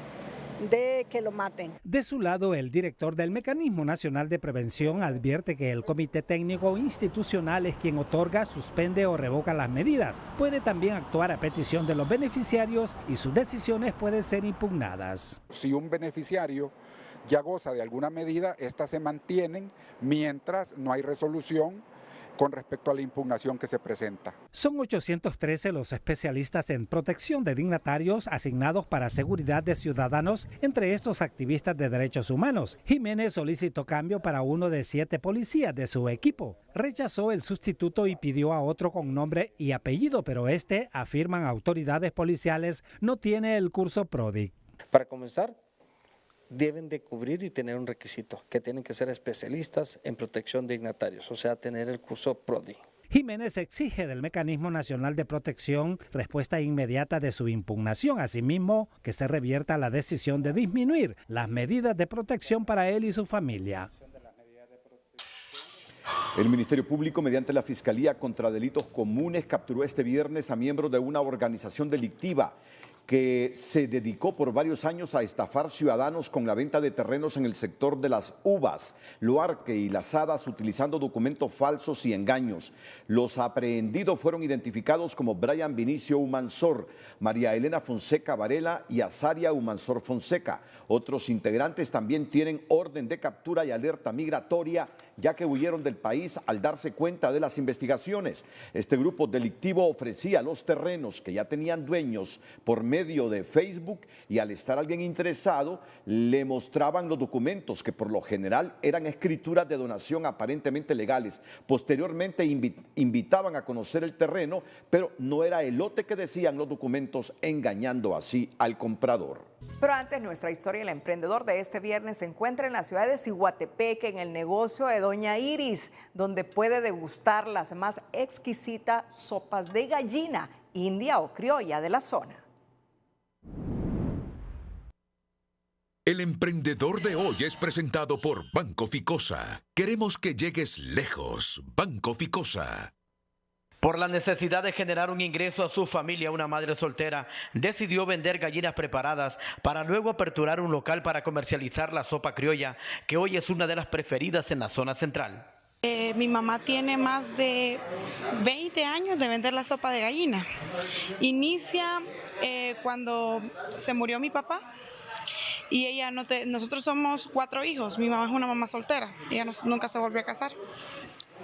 Speaker 20: de que lo maten.
Speaker 17: De su lado, el director del Mecanismo Nacional de Prevención advierte que el Comité Técnico Institucional es quien otorga, suspende o revoca las medidas. Puede también actuar a petición de los beneficiarios y sus decisiones pueden ser impugnadas.
Speaker 27: Si un beneficiario ya goza de alguna medida, estas se mantienen mientras no hay resolución con respecto a la impugnación que se presenta.
Speaker 17: Son 813 los especialistas en protección de dignatarios asignados para seguridad de ciudadanos, entre estos activistas de derechos humanos. Jiménez solicitó cambio para uno de 7 policías de su equipo. Rechazó el sustituto y pidió a otro con nombre y apellido, pero este, afirman autoridades policiales, no tiene el curso PRODIC.
Speaker 28: Para comenzar, deben de cubrir y tener un requisito, que tienen que ser especialistas en protección de dignatarios, o sea, tener el curso PRODI.
Speaker 17: Jiménez exige del Mecanismo Nacional de Protección respuesta inmediata de su impugnación, asimismo que se revierta la decisión de disminuir las medidas de protección para él y su familia.
Speaker 3: El Ministerio Público, mediante la Fiscalía contra Delitos Comunes, capturó este viernes a miembros de una organización delictiva que se dedicó por varios años a estafar ciudadanos con la venta de terrenos en el sector de las Uvas, Luarque y Las Hadas, utilizando documentos falsos y engaños. Los aprehendidos fueron identificados como Brian Vinicio Humansor, María Elena Fonseca Varela y Azaria Humansor Fonseca. Otros integrantes también tienen orden de captura y alerta migratoria, ya que huyeron del país al darse cuenta de las investigaciones. Este grupo delictivo ofrecía los terrenos que ya tenían dueños por medio de Facebook, y al estar alguien interesado le mostraban los documentos, que por lo general eran escrituras de donación aparentemente legales. Posteriormente invitaban a conocer el terreno, pero no era el lote que decían los documentos, engañando así al comprador.
Speaker 1: Pero antes, nuestra historia, el emprendedor de este viernes se encuentra en la ciudad de Ciguatepeque, en el negocio de Doña Iris, donde puede degustar las más exquisitas sopas de gallina, india o criolla de la zona.
Speaker 2: El emprendedor de hoy es presentado por Banco Ficosa. Queremos que llegues lejos. Banco Ficosa.
Speaker 5: Por la necesidad de generar un ingreso a su familia, una madre soltera decidió vender gallinas preparadas para luego aperturar un local para comercializar la sopa criolla, que hoy es una de las preferidas en la zona central.
Speaker 6: Mi mamá tiene más de 20 años de vender la sopa de gallina. Inicia cuando se murió mi papá. Y ella nosotros somos 4 hijos, mi mamá es una mamá soltera, ella nunca se volvió a casar.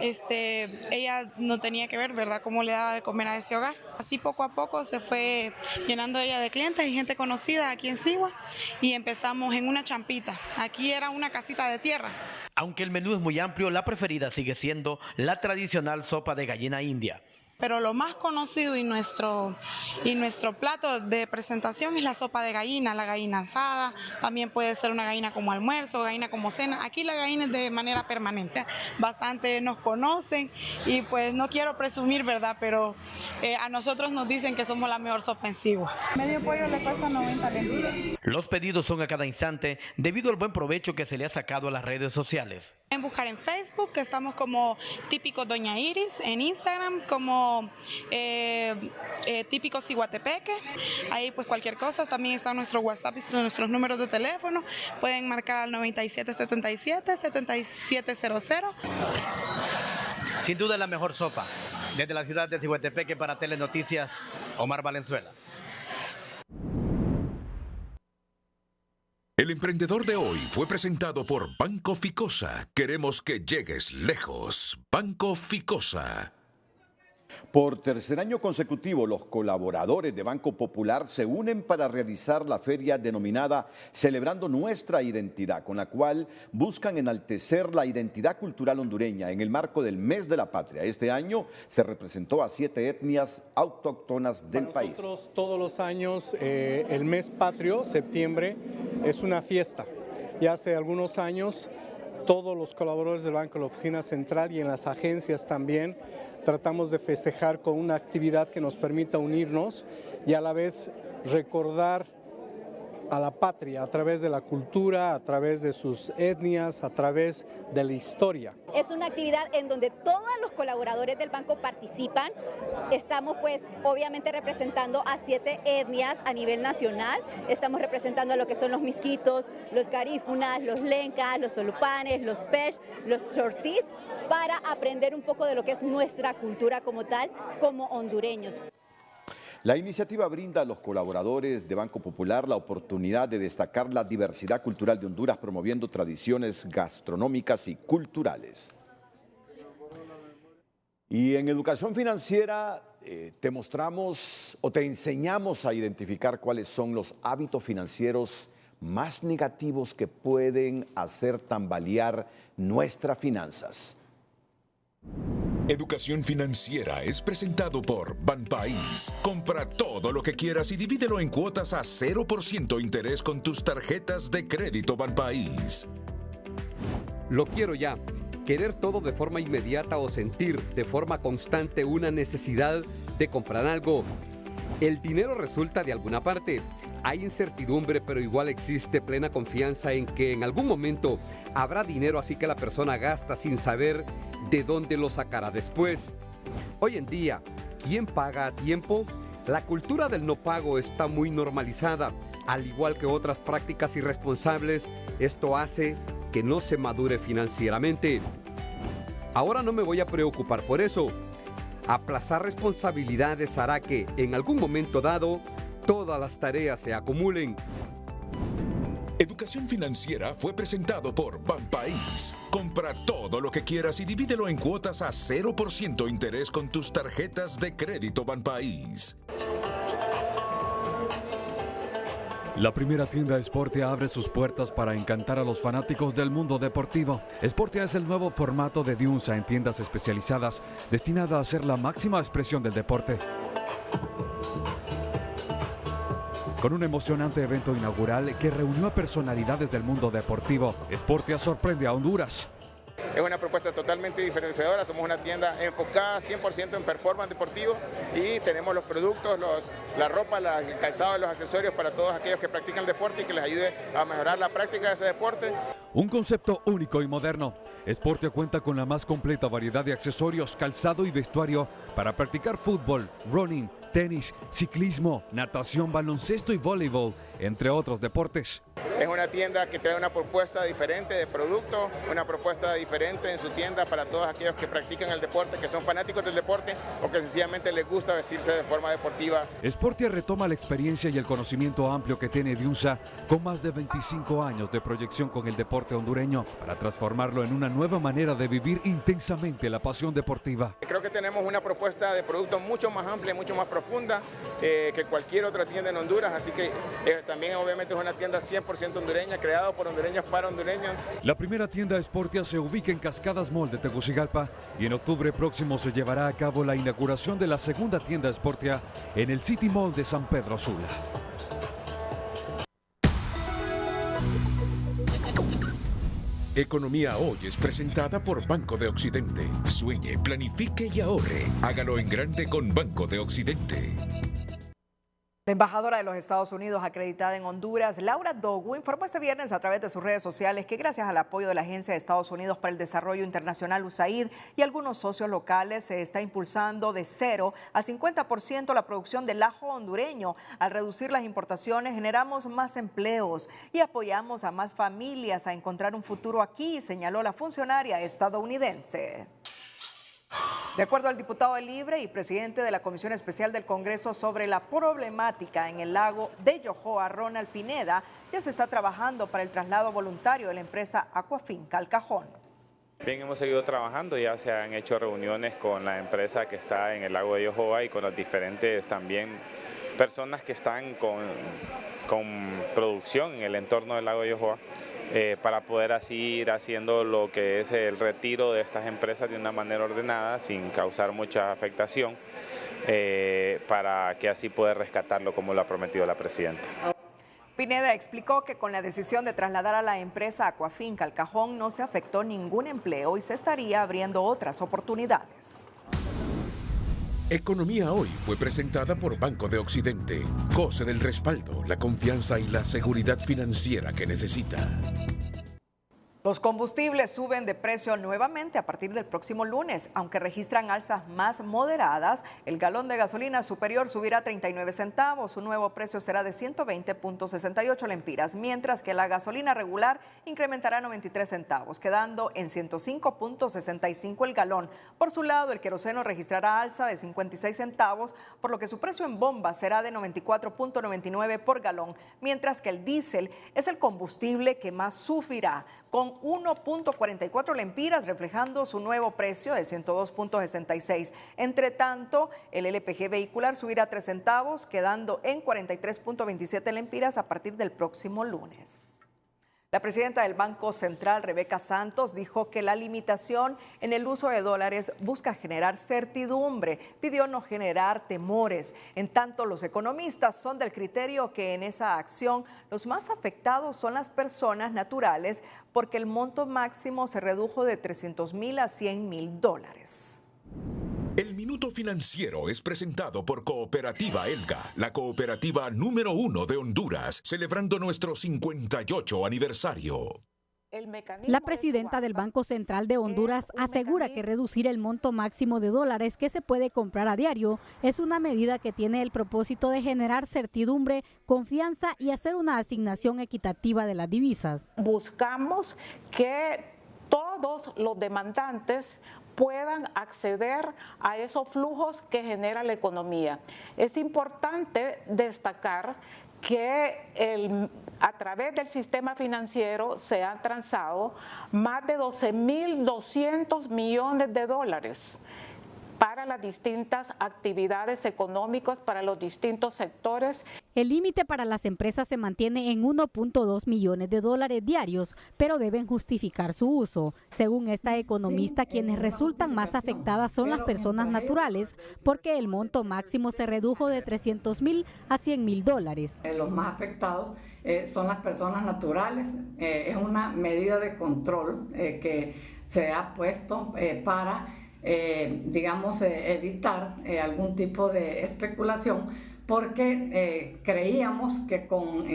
Speaker 6: Ella no tenía que ver, ¿verdad?, cómo le daba de comer a ese hogar. Así poco a poco se fue llenando ella de clientes y gente conocida aquí en Sigua, y empezamos en una champita. Aquí era una casita de tierra.
Speaker 5: Aunque el menú es muy amplio, la preferida sigue siendo la tradicional sopa de gallina india.
Speaker 6: Pero lo más conocido y nuestro plato de presentación es la sopa de gallina, la gallina asada. También puede ser una gallina como almuerzo, gallina como cena. Aquí la gallina es de manera permanente. Bastante nos conocen y pues no quiero presumir, ¿verdad? Pero a nosotros nos dicen que somos la mejor sopa en Sigua. Medio pollo le cuesta 90 lempiras.
Speaker 5: Los pedidos son a cada instante debido al buen provecho que se le ha sacado a las redes sociales.
Speaker 6: Pueden buscar en Facebook, que estamos como Típico Doña Iris, en Instagram como Típico Ciguatepeque. Ahí pues cualquier cosa, también está nuestro WhatsApp y nuestros números de teléfono. Pueden marcar al 9777-7700.
Speaker 5: Sin duda la mejor sopa. Desde la ciudad de Ciguatepeque para Telenoticias, Omar Valenzuela.
Speaker 2: El emprendedor de hoy fue presentado por Banco Ficosa. Queremos que llegues lejos. Banco Ficosa.
Speaker 3: Por tercer año consecutivo, los colaboradores de Banco Popular se unen para realizar la feria denominada Celebrando Nuestra Identidad, con la cual buscan enaltecer la identidad cultural hondureña en el marco del Mes de la Patria. Este año se representó a 7 etnias autóctonas del país.
Speaker 11: Nosotros todos los años el mes patrio, septiembre, es una fiesta. Y hace algunos años todos los colaboradores del Banco de la Oficina Central y en las agencias también tratamos de festejar con una actividad que nos permita unirnos y a la vez recordar a la patria a través de la cultura, a través de sus etnias, a través de la historia.
Speaker 16: Es una actividad en donde todos los colaboradores del banco participan. Estamos pues obviamente representando a 7 etnias a nivel nacional. Estamos representando a lo que son los misquitos, los garífunas, los lencas, los solupanes, los pech, los chortís, para aprender un poco de lo que es nuestra cultura como tal, como hondureños.
Speaker 3: La iniciativa brinda a los colaboradores de Banco Popular la oportunidad de destacar la diversidad cultural de Honduras, promoviendo tradiciones gastronómicas y culturales. Y en educación financiera te mostramos o te enseñamos a identificar cuáles son los hábitos financieros más negativos que pueden hacer tambalear nuestras finanzas.
Speaker 2: Educación Financiera es presentado por Banpaís. Compra todo lo que quieras y divídelo en cuotas a 0% interés con tus tarjetas de crédito Banpaís.
Speaker 19: Lo quiero ya.
Speaker 4: querer todo de forma inmediata o sentir de forma constante una necesidad de comprar algo. El dinero resulta de alguna parte. Hay incertidumbre, pero igual existe plena confianza en que en algún momento habrá dinero, así que la persona gasta sin saber de dónde lo sacará después. Hoy en día, ¿quién paga a tiempo? La cultura del no pago está muy normalizada, al igual que otras prácticas irresponsables. Esto hace que no se madure financieramente. Ahora no me voy a preocupar por eso. Aplazar responsabilidades hará que, en algún momento dado, todas las tareas se acumulen.
Speaker 2: Educación Financiera fue presentado por Banpaís. Compra todo lo que quieras y divídelo en cuotas a 0% interés con tus tarjetas de crédito Banpaís.
Speaker 7: La primera tienda Sportia abre sus puertas para encantar a los fanáticos del mundo deportivo. Sportia es el nuevo formato de Diunsa en tiendas especializadas, destinada a ser la máxima expresión del deporte. Con un emocionante evento inaugural que reunió a personalidades del mundo deportivo, Sportia sorprende a Honduras.
Speaker 12: Es una propuesta totalmente diferenciadora, somos una tienda enfocada 100% en performance deportivo y tenemos los productos, la ropa, el calzado, los accesorios para todos aquellos que practican el deporte y que les ayude a mejorar la práctica de ese deporte.
Speaker 7: Un concepto único y moderno. Sportia cuenta con la más completa variedad de accesorios, calzado y vestuario para practicar fútbol, running, tenis, ciclismo, natación, baloncesto y voleibol, entre otros deportes.
Speaker 12: Es una tienda que trae una propuesta diferente de producto, una propuesta diferente en su tienda para todos aquellos que practican el deporte, que son fanáticos del deporte o que sencillamente les gusta vestirse de forma deportiva.
Speaker 7: Sportia retoma la experiencia y el conocimiento amplio que tiene Diunsa con más de 25 años de proyección con el deporte hondureño para transformarlo en una nueva manera de vivir intensamente la pasión deportiva.
Speaker 12: Creo que tenemos una propuesta de producto mucho más amplia, mucho más profunda que cualquier otra tienda en Honduras, así que también obviamente es una tienda 100% hondureña, creada por hondureños para hondureños.
Speaker 7: La primera tienda Sportia se ubica en Cascadas Mall de Tegucigalpa y en octubre próximo se llevará a cabo la inauguración de la segunda tienda Sportia en el City Mall de San Pedro Sula.
Speaker 2: Economía Hoy es presentada por Banco de Occidente. Sueñe, planifique y ahorre. Hágalo en grande con Banco de Occidente.
Speaker 1: La embajadora de los Estados Unidos acreditada en Honduras, Laura Dogu, informó este viernes a través de sus redes sociales que gracias al apoyo de la Agencia de Estados Unidos para el Desarrollo Internacional USAID y algunos socios locales se está impulsando de 0 a 50% la producción del ajo hondureño. Al reducir las importaciones generamos más empleos y apoyamos a más familias a encontrar un futuro aquí, señaló la funcionaria estadounidense. De acuerdo al diputado del Libre y presidente de la Comisión Especial del Congreso sobre la problemática en el lago de Yojoa, Ronald Pineda, ya se está trabajando para el traslado voluntario de la empresa Aquafinca al Cajón.
Speaker 19: Bien, hemos seguido trabajando, ya se han hecho reuniones con la empresa que está en el lago de Yojoa y con las diferentes también personas que están con producción en el entorno del lago de Yojoa. Para poder así ir haciendo lo que es el retiro de estas empresas de una manera ordenada, sin causar mucha afectación, para que así pueda rescatarlo como lo ha prometido la presidenta.
Speaker 1: Pineda explicó que con la decisión de trasladar a la empresa Aquafinca al Cajón no se afectó ningún empleo y se estaría abriendo otras oportunidades.
Speaker 2: Economía Hoy fue presentada por Banco de Occidente. Goce del respaldo, la confianza y la seguridad financiera que necesita.
Speaker 1: Los combustibles suben de precio nuevamente a partir del próximo lunes, aunque registran alzas más moderadas. El galón de gasolina superior subirá 39 centavos, su nuevo precio será de 120.68 lempiras, mientras que la gasolina regular incrementará 93 centavos, quedando en 105.65 el galón. Por su lado, el queroseno registrará alza de 56 centavos, por lo que su precio en bomba será de 94.99 por galón, mientras que el diésel es el combustible que más sufrirá, con 1.44 lempiras, reflejando su nuevo precio de 102.66. Entre tanto, el LPG vehicular subirá 3 centavos, quedando en 43.27 lempiras a partir del próximo lunes. La presidenta del Banco Central, Rebeca Santos, dijo que la limitación en el uso de dólares busca generar certidumbre. Pidió no generar temores. En tanto, los economistas son del criterio que en esa acción los más afectados son las personas naturales porque el monto máximo se redujo de $300,000 a $100,000.
Speaker 2: El Minuto Financiero es presentado por Cooperativa Elga, la cooperativa número 1 de Honduras, celebrando nuestro 58 aniversario.
Speaker 8: La presidenta del Banco Central de Honduras asegura que reducir el monto máximo de dólares que se puede comprar a diario es una medida que tiene el propósito de generar certidumbre, confianza y hacer una asignación equitativa de las divisas.
Speaker 13: Buscamos que todos los demandantes puedan acceder a esos flujos que genera la economía. Es importante destacar que a través del sistema financiero se han transado más de 12.200 millones de dólares para las distintas actividades económicas, para los distintos sectores.
Speaker 8: El límite para las empresas se mantiene en 1.2 millones de dólares diarios, pero deben justificar su uso. Según esta economista, quienes resultan más afectadas son las personas naturales, porque el monto máximo se redujo de $300,000 a $100,000.
Speaker 14: Los más afectados son las personas naturales. Es una medida de control que se ha puesto para evitar algún tipo de especulación, porque creíamos que con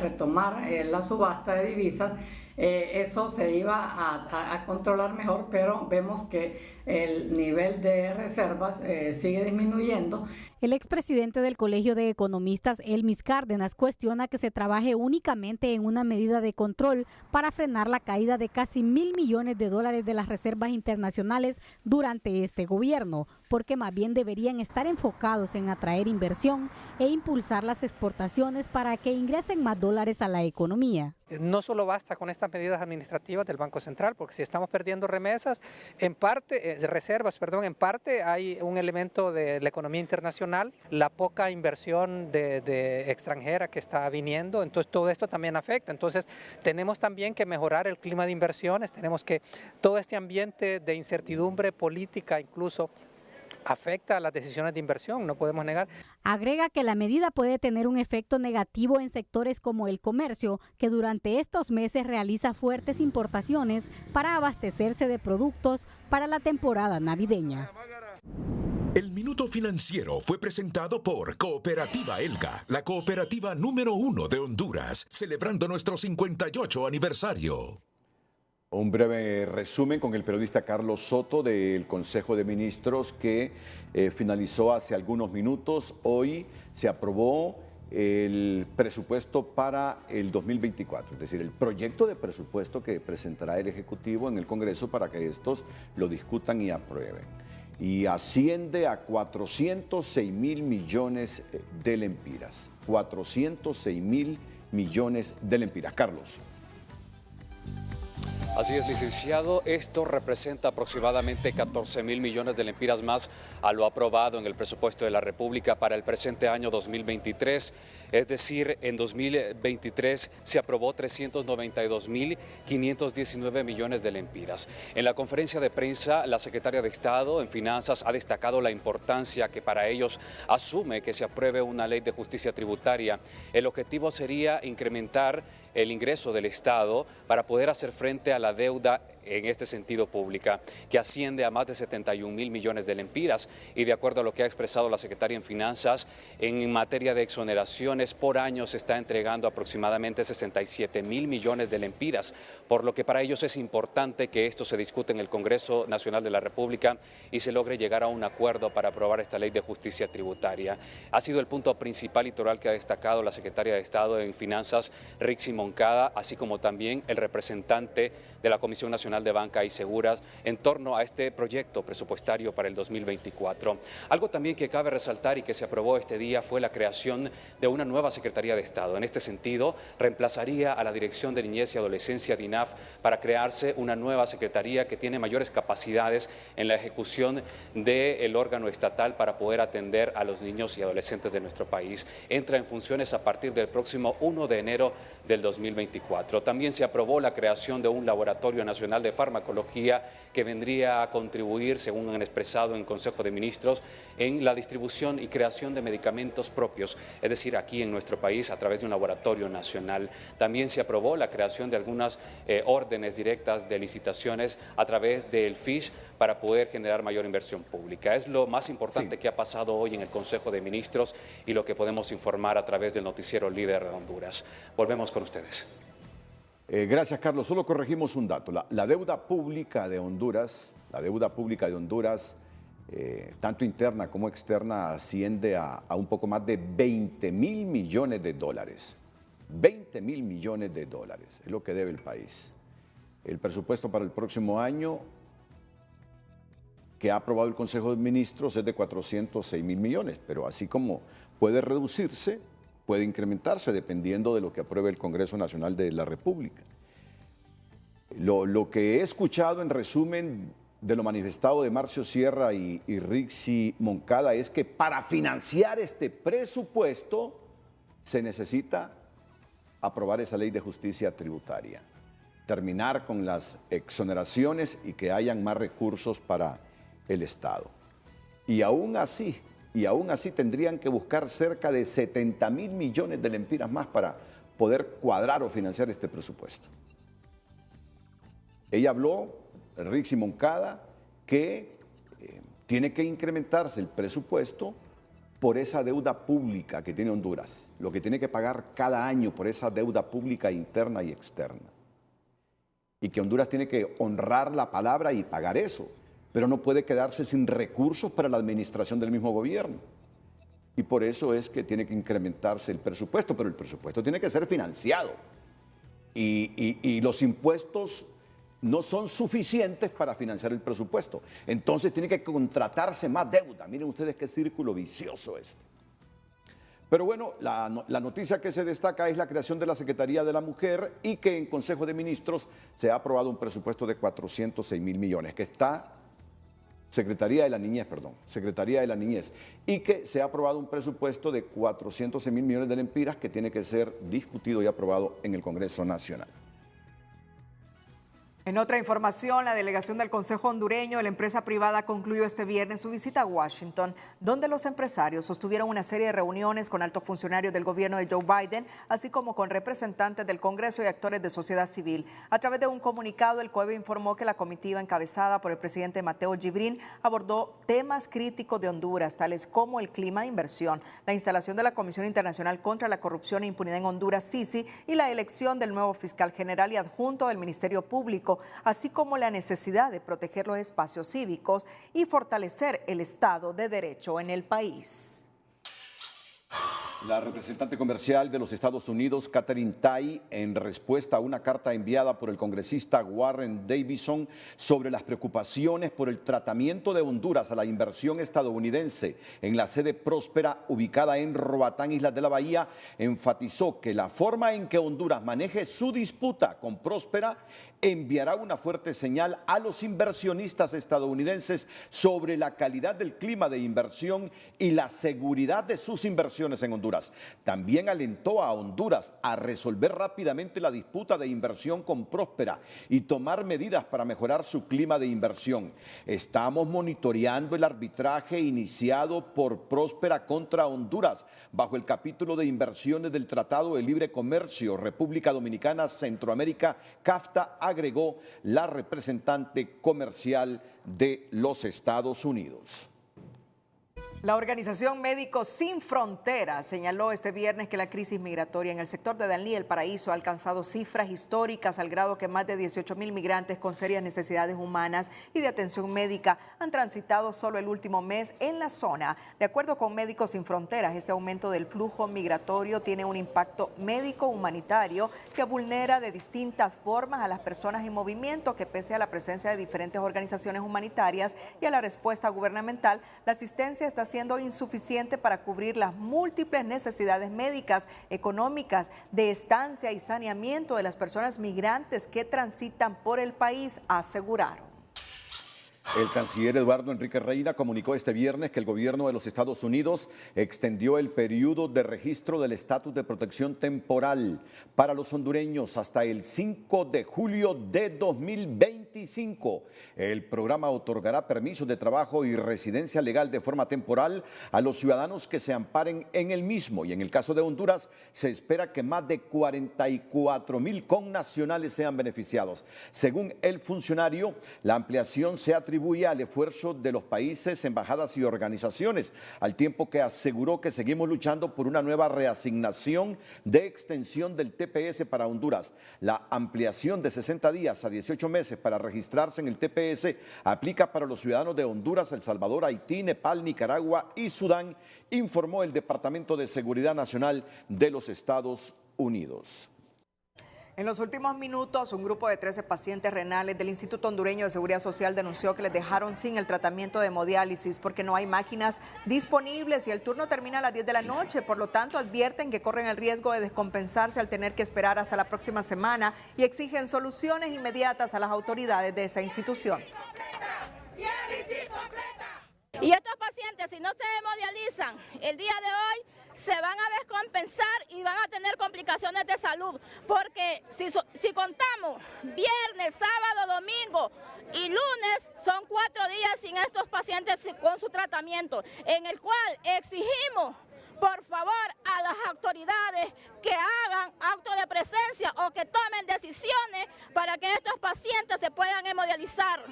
Speaker 14: retomar la subasta de divisas, eso se iba a controlar mejor, pero vemos que el nivel de reservas sigue disminuyendo.
Speaker 8: El expresidente del Colegio de Economistas, Elmis Cárdenas, cuestiona que se trabaje únicamente en una medida de control para frenar la caída de casi $1,000 millones de las reservas internacionales durante este gobierno, porque más bien deberían estar enfocados en atraer inversión e impulsar las exportaciones para que ingresen más dólares a la economía.
Speaker 21: No solo basta con estas medidas administrativas del Banco Central, porque si estamos perdiendo reservas, en parte hay un elemento de la economía internacional, la poca inversión de extranjera que está viniendo, entonces todo esto también afecta. Entonces tenemos también que mejorar el clima de inversiones, tenemos que todo este ambiente de incertidumbre política incluso afecta a las decisiones de inversión, no podemos negar.
Speaker 8: Agrega que la medida puede tener un efecto negativo en sectores como el comercio, que durante estos meses realiza fuertes importaciones para abastecerse de productos para la temporada navideña.
Speaker 2: El Minuto Financiero fue presentado por Cooperativa Elga, la cooperativa número 1 de Honduras, celebrando nuestro 58 aniversario.
Speaker 3: Un breve resumen con el periodista Carlos Soto del Consejo de Ministros que finalizó hace algunos minutos. Hoy se aprobó el presupuesto para el 2024, es decir, el proyecto de presupuesto que presentará el Ejecutivo en el Congreso para que estos lo discutan y aprueben. Y asciende a 406,000 millones de lempiras. 406,000 millones de lempiras. Carlos.
Speaker 22: Así es, licenciado, esto representa aproximadamente 14,000 millones de lempiras más a lo aprobado en el presupuesto de la República para el presente año 2023. Es decir, en 2023 se aprobó 392,519 millones de lempiras. En la conferencia de prensa, la secretaria de Estado en Finanzas ha destacado la importancia que para ellos asume que se apruebe una ley de justicia tributaria. El objetivo sería incrementar el ingreso del Estado para poder hacer frente a la deuda en este sentido pública, que asciende a más de 71,000 millones de lempiras, y de acuerdo a lo que ha expresado la secretaria en Finanzas, en materia de exoneraciones por año se está entregando aproximadamente 67,000 millones de lempiras, por lo que para ellos es importante que esto se discute en el Congreso Nacional de la República y se logre llegar a un acuerdo para aprobar esta ley de justicia tributaria. Ha sido el punto principal y toral que ha destacado la secretaria de Estado en Finanzas, Rixi Moncada, así como también el representante de la Comisión Nacional de Banca y Seguras en torno a este proyecto presupuestario para el 2024. Algo también que cabe resaltar y que se aprobó este día fue la creación de una nueva Secretaría de Estado. En este sentido, reemplazaría a la Dirección de Niñez y Adolescencia DINAF para crearse una nueva secretaría que tiene mayores capacidades en la ejecución del órgano estatal para poder atender a los niños y adolescentes de nuestro país. Entra en funciones a partir del próximo 1 de enero del 2024. 2024. También se aprobó la creación de un laboratorio nacional de farmacología que vendría a contribuir, según han expresado en Consejo de Ministros, en la distribución y creación de medicamentos propios, es decir, aquí en nuestro país a través de un laboratorio nacional. También se aprobó la creación de algunas órdenes directas de licitaciones a través del FISH para poder generar mayor inversión pública. Es lo más importante que ha pasado hoy en el Consejo de Ministros y lo que podemos informar a través del noticiero Líder de Honduras. Volvemos con ustedes.
Speaker 3: Gracias, Carlos. Solo corregimos un dato. La deuda pública de Honduras, tanto interna como externa, asciende a un poco más de 20.000 millones de dólares. 20.000 millones de dólares es lo que debe el país. El presupuesto para el próximo año que ha aprobado el Consejo de Ministros es de 406.000 millones, pero así como puede reducirse, puede incrementarse dependiendo de lo que apruebe el Congreso Nacional de la República. Lo que he escuchado en resumen de lo manifestado de Marcio Sierra y Rixi Moncada es que para financiar este presupuesto se necesita aprobar esa ley de justicia tributaria, terminar con las exoneraciones y que hayan más recursos para el Estado. Y aún así tendrían que buscar cerca de 70.000 millones de lempiras más para poder cuadrar o financiar este presupuesto. Ella habló, Rixi Moncada, que tiene que incrementarse el presupuesto por esa deuda pública que tiene Honduras, lo que tiene que pagar cada año por esa deuda pública interna y externa. Y que Honduras tiene que honrar la palabra y pagar eso, pero no puede quedarse sin recursos para la administración del mismo gobierno. Y por eso es que tiene que incrementarse el presupuesto, pero el presupuesto tiene que ser financiado. Y los impuestos no son suficientes para financiar el presupuesto. Entonces tiene que contratarse más deuda. Miren ustedes qué círculo vicioso este. Pero bueno, la noticia que se destaca es la creación de la Secretaría de la Mujer y que en Consejo de Ministros se ha aprobado un presupuesto de 406.000 millones, que está Secretaría de la Niñez, y que se ha aprobado un presupuesto de 406.000 millones de lempiras que tiene que ser discutido y aprobado en el Congreso Nacional.
Speaker 1: En otra información, la delegación del Consejo hondureño de la empresa privada concluyó este viernes su visita a Washington, donde los empresarios sostuvieron una serie de reuniones con altos funcionarios del gobierno de Joe Biden, así como con representantes del Congreso y actores de sociedad civil. A través de un comunicado, el COEB informó que la comitiva encabezada por el presidente Mateo Gibrín abordó temas críticos de Honduras, tales como el clima de inversión, la instalación de la Comisión Internacional contra la Corrupción e Impunidad en Honduras, CICI, y la elección del nuevo fiscal general y adjunto del Ministerio Público, así como la necesidad de proteger los espacios cívicos y fortalecer el Estado de Derecho en el país.
Speaker 3: La representante comercial de los Estados Unidos, Katherine Tai, en respuesta a una carta enviada por el congresista Warren Davidson sobre las preocupaciones por el tratamiento de Honduras a la inversión estadounidense en la sede Próspera ubicada en Roatán, Islas de la Bahía, enfatizó que la forma en que Honduras maneje su disputa con Próspera enviará una fuerte señal a los inversionistas estadounidenses sobre la calidad del clima de inversión y la seguridad de sus inversiones en Honduras. También alentó a Honduras a resolver rápidamente la disputa de inversión con Próspera y tomar medidas para mejorar su clima de inversión. Estamos monitoreando el arbitraje iniciado por Próspera contra Honduras bajo el capítulo de inversiones del Tratado de Libre Comercio República Dominicana Centroamérica, CAFTA, agregó la representante comercial de los Estados Unidos.
Speaker 1: La organización Médicos Sin Fronteras señaló este viernes que la crisis migratoria en el sector de Danlí, El Paraíso, ha alcanzado cifras históricas al grado que más de 18.000 migrantes con serias necesidades humanas y de atención médica han transitado solo el último mes en la zona. De acuerdo con Médicos Sin Fronteras, este aumento del flujo migratorio tiene un impacto médico-humanitario que vulnera de distintas formas a las personas en movimiento, que pese a la presencia de diferentes organizaciones humanitarias y a la respuesta gubernamental, la asistencia está siendo insuficiente para cubrir las múltiples necesidades médicas, económicas, de estancia y saneamiento de las personas migrantes que transitan por el país, aseguraron.
Speaker 3: El canciller Eduardo Enrique Reina comunicó este viernes que el gobierno de los Estados Unidos extendió el periodo de registro del estatus de protección temporal para los hondureños hasta el 5 de julio de 2025. El programa otorgará permisos de trabajo y residencia legal de forma temporal a los ciudadanos que se amparen en el mismo. Y en el caso de Honduras, se espera que más de 44,000 connacionales sean beneficiados. Según el funcionario, la ampliación se atribuye al esfuerzo de los países, embajadas y organizaciones, al tiempo que aseguró que seguimos luchando por una nueva reasignación de extensión del TPS para Honduras. La ampliación de 60 días a 18 meses para registrarse en el TPS aplica para los ciudadanos de Honduras, El Salvador, Haití, Nepal, Nicaragua y Sudán, informó el Departamento de Seguridad Nacional de los Estados Unidos.
Speaker 1: En los últimos minutos, un grupo de 13 pacientes renales del Instituto Hondureño de Seguridad Social denunció que les dejaron sin el tratamiento de hemodiálisis porque no hay máquinas disponibles y el turno termina a las 10 de la noche. Por lo tanto, advierten que corren el riesgo de descompensarse al tener que esperar hasta la próxima semana y exigen soluciones inmediatas a las autoridades de esa institución.
Speaker 9: Y estos pacientes, si no se hemodializan el día de hoy, se van a descompensar y van a tener complicaciones de salud, porque si contamos viernes, sábado, domingo y lunes, son 4 días sin estos pacientes con su tratamiento, en el cual exigimos, por favor, a las autoridades que hagan acto de presencia o que tomen decisiones para que estos pacientes se puedan hemodializar.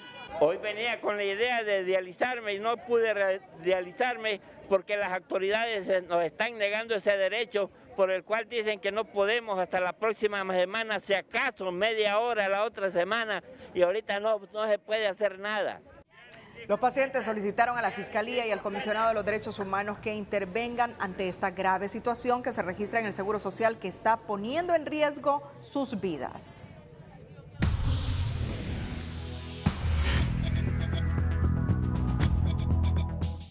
Speaker 10: Hoy venía con la idea de dializarme y no pude dializarme porque las autoridades nos están negando ese derecho, por el cual dicen que no podemos hasta la próxima semana, si acaso media hora la otra semana, y ahorita no se puede hacer nada.
Speaker 1: Los pacientes solicitaron a la Fiscalía y al Comisionado de los Derechos Humanos que intervengan ante esta grave situación que se registra en el Seguro Social, que está poniendo en riesgo sus vidas.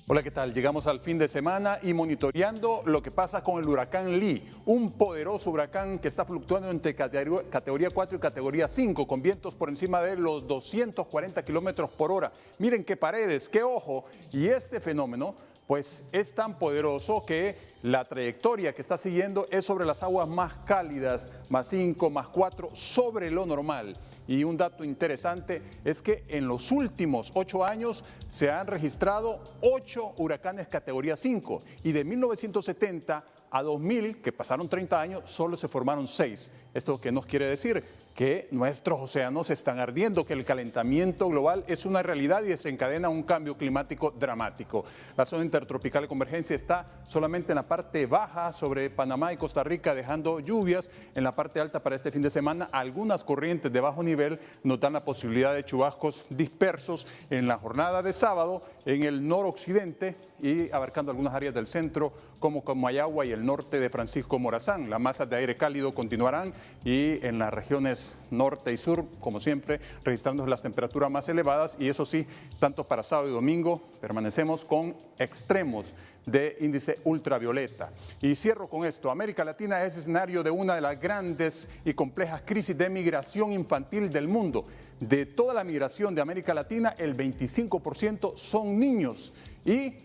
Speaker 15: Hola, ¿qué tal? Llegamos al fin de semana y monitoreando lo que pasa con el huracán Lee, un poderoso huracán que está fluctuando entre categoría 4 y categoría 5, con vientos por encima de los 240 kilómetros por hora. Miren qué paredes, qué ojo, y este fenómeno pues es tan poderoso que la trayectoria que está siguiendo es sobre las aguas más cálidas, más 5, más 4, sobre lo normal. Y un dato interesante es que en los últimos 8 años se han registrado 8 huracanes categoría 5 y de 1970 a 2000, que pasaron 30 años, solo se formaron 6. ¿Esto qué nos quiere decir? Que nuestros océanos están ardiendo, que el calentamiento global es una realidad y desencadena un cambio climático dramático. La zona intertropical de convergencia está solamente en la parte baja sobre Panamá y Costa Rica, dejando lluvias. En la parte alta para este fin de semana, algunas corrientes de bajo nivel nos dan la posibilidad de chubascos dispersos en la jornada de sábado en el noroccidente y abarcando algunas áreas del centro como Comayagua y el norte de Francisco Morazán. Las masas de aire cálido continuarán y en las regiones norte y sur, como siempre, registrando las temperaturas más elevadas y eso sí, tanto para sábado y domingo permanecemos con extremos de índice ultravioleta. Y cierro con esto, América Latina es escenario de una de las grandes y complejas crisis de migración infantil del mundo. De toda la migración de América Latina, el 25% son niños y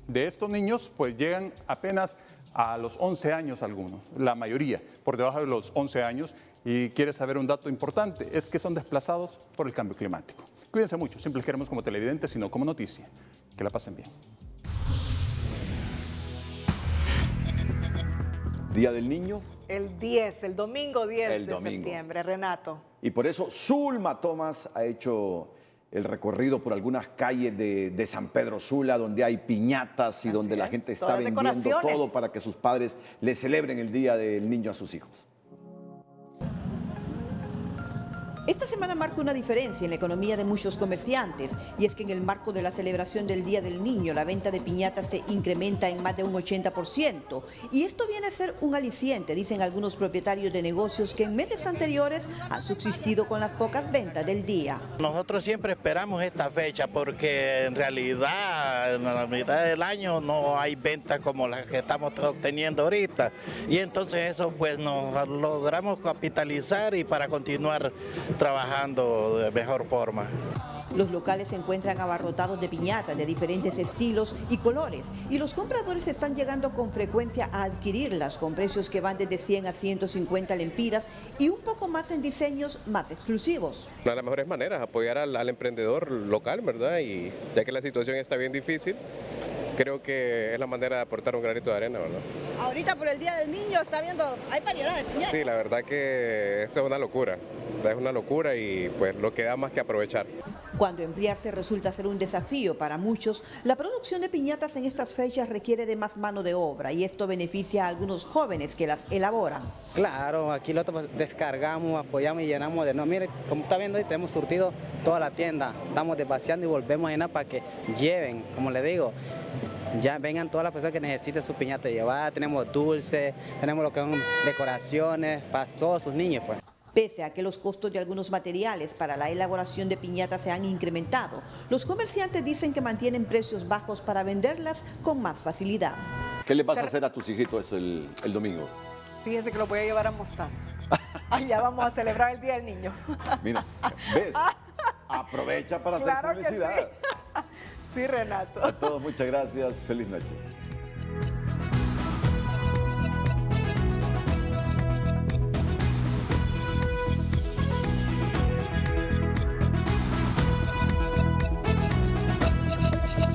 Speaker 15: de estos niños pues llegan apenas a los 11 años algunos, la mayoría por debajo de los 11 años. Y quieres saber un dato importante, es que son desplazados por el cambio climático. Cuídense mucho, siempre queremos como televidentes, sino como noticia. Que la pasen bien.
Speaker 3: Día del Niño.
Speaker 1: El domingo 10 de septiembre, Renato.
Speaker 3: Y por eso Zulma Thomas ha hecho el recorrido por algunas calles de San Pedro Sula, donde hay piñatas y donde la gente está vendiendo todo para que sus padres le celebren el Día del Niño a sus hijos.
Speaker 18: Esta semana marca una diferencia en la economía de muchos comerciantes, y es que en el marco de la celebración del Día del Niño, la venta de piñatas se incrementa en más de un 80%, y esto viene a ser un aliciente, dicen algunos propietarios de negocios que en meses anteriores han subsistido con las pocas ventas del día.
Speaker 23: Nosotros siempre esperamos esta fecha porque en realidad en la mitad del año no hay ventas como las que estamos obteniendo ahorita, y entonces eso pues nos logramos capitalizar y para continuar trabajando de mejor forma.
Speaker 18: Los locales se encuentran abarrotados de piñatas de diferentes estilos y colores y los compradores están llegando con frecuencia a adquirirlas con precios que van desde 100 a 150 lempiras y un poco más en diseños más exclusivos.
Speaker 6: Una de las mejores maneras, apoyar al emprendedor local, ¿verdad? Y ya que la situación está bien difícil, creo que es la manera de aportar un granito de arena, ¿verdad?
Speaker 17: Ahorita por el Día del Niño está viendo, hay variedad de piñatas.
Speaker 6: Sí, la verdad que eso es una locura. Es una locura y pues lo que da más que aprovechar.
Speaker 18: Cuando enfriarse resulta ser un desafío para muchos, la producción de piñatas en estas fechas requiere de más mano de obra y esto beneficia a algunos jóvenes que las elaboran.
Speaker 20: Claro, aquí lo descargamos, apoyamos y llenamos de... No, mire, como está viendo, hoy tenemos surtido toda la tienda. Estamos desvaciando y volvemos a llenar para que lleven, como le digo. Ya vengan todas las personas que necesiten su piñata de llevar. Tenemos dulces, tenemos lo que son decoraciones para todos sus niños, pues.
Speaker 18: Pese a que los costos de algunos materiales para la elaboración de piñatas se han incrementado, los comerciantes dicen que mantienen precios bajos para venderlas con más facilidad.
Speaker 3: ¿Qué le vas a hacer a tus hijitos el domingo?
Speaker 1: Fíjese que lo voy a llevar a Mostaza. Allá vamos a celebrar el Día del Niño.
Speaker 3: Mira, ¿ves? Aprovecha para hacer publicidad.
Speaker 1: Sí. Sí, Renato.
Speaker 3: A todos, muchas gracias. Feliz noche.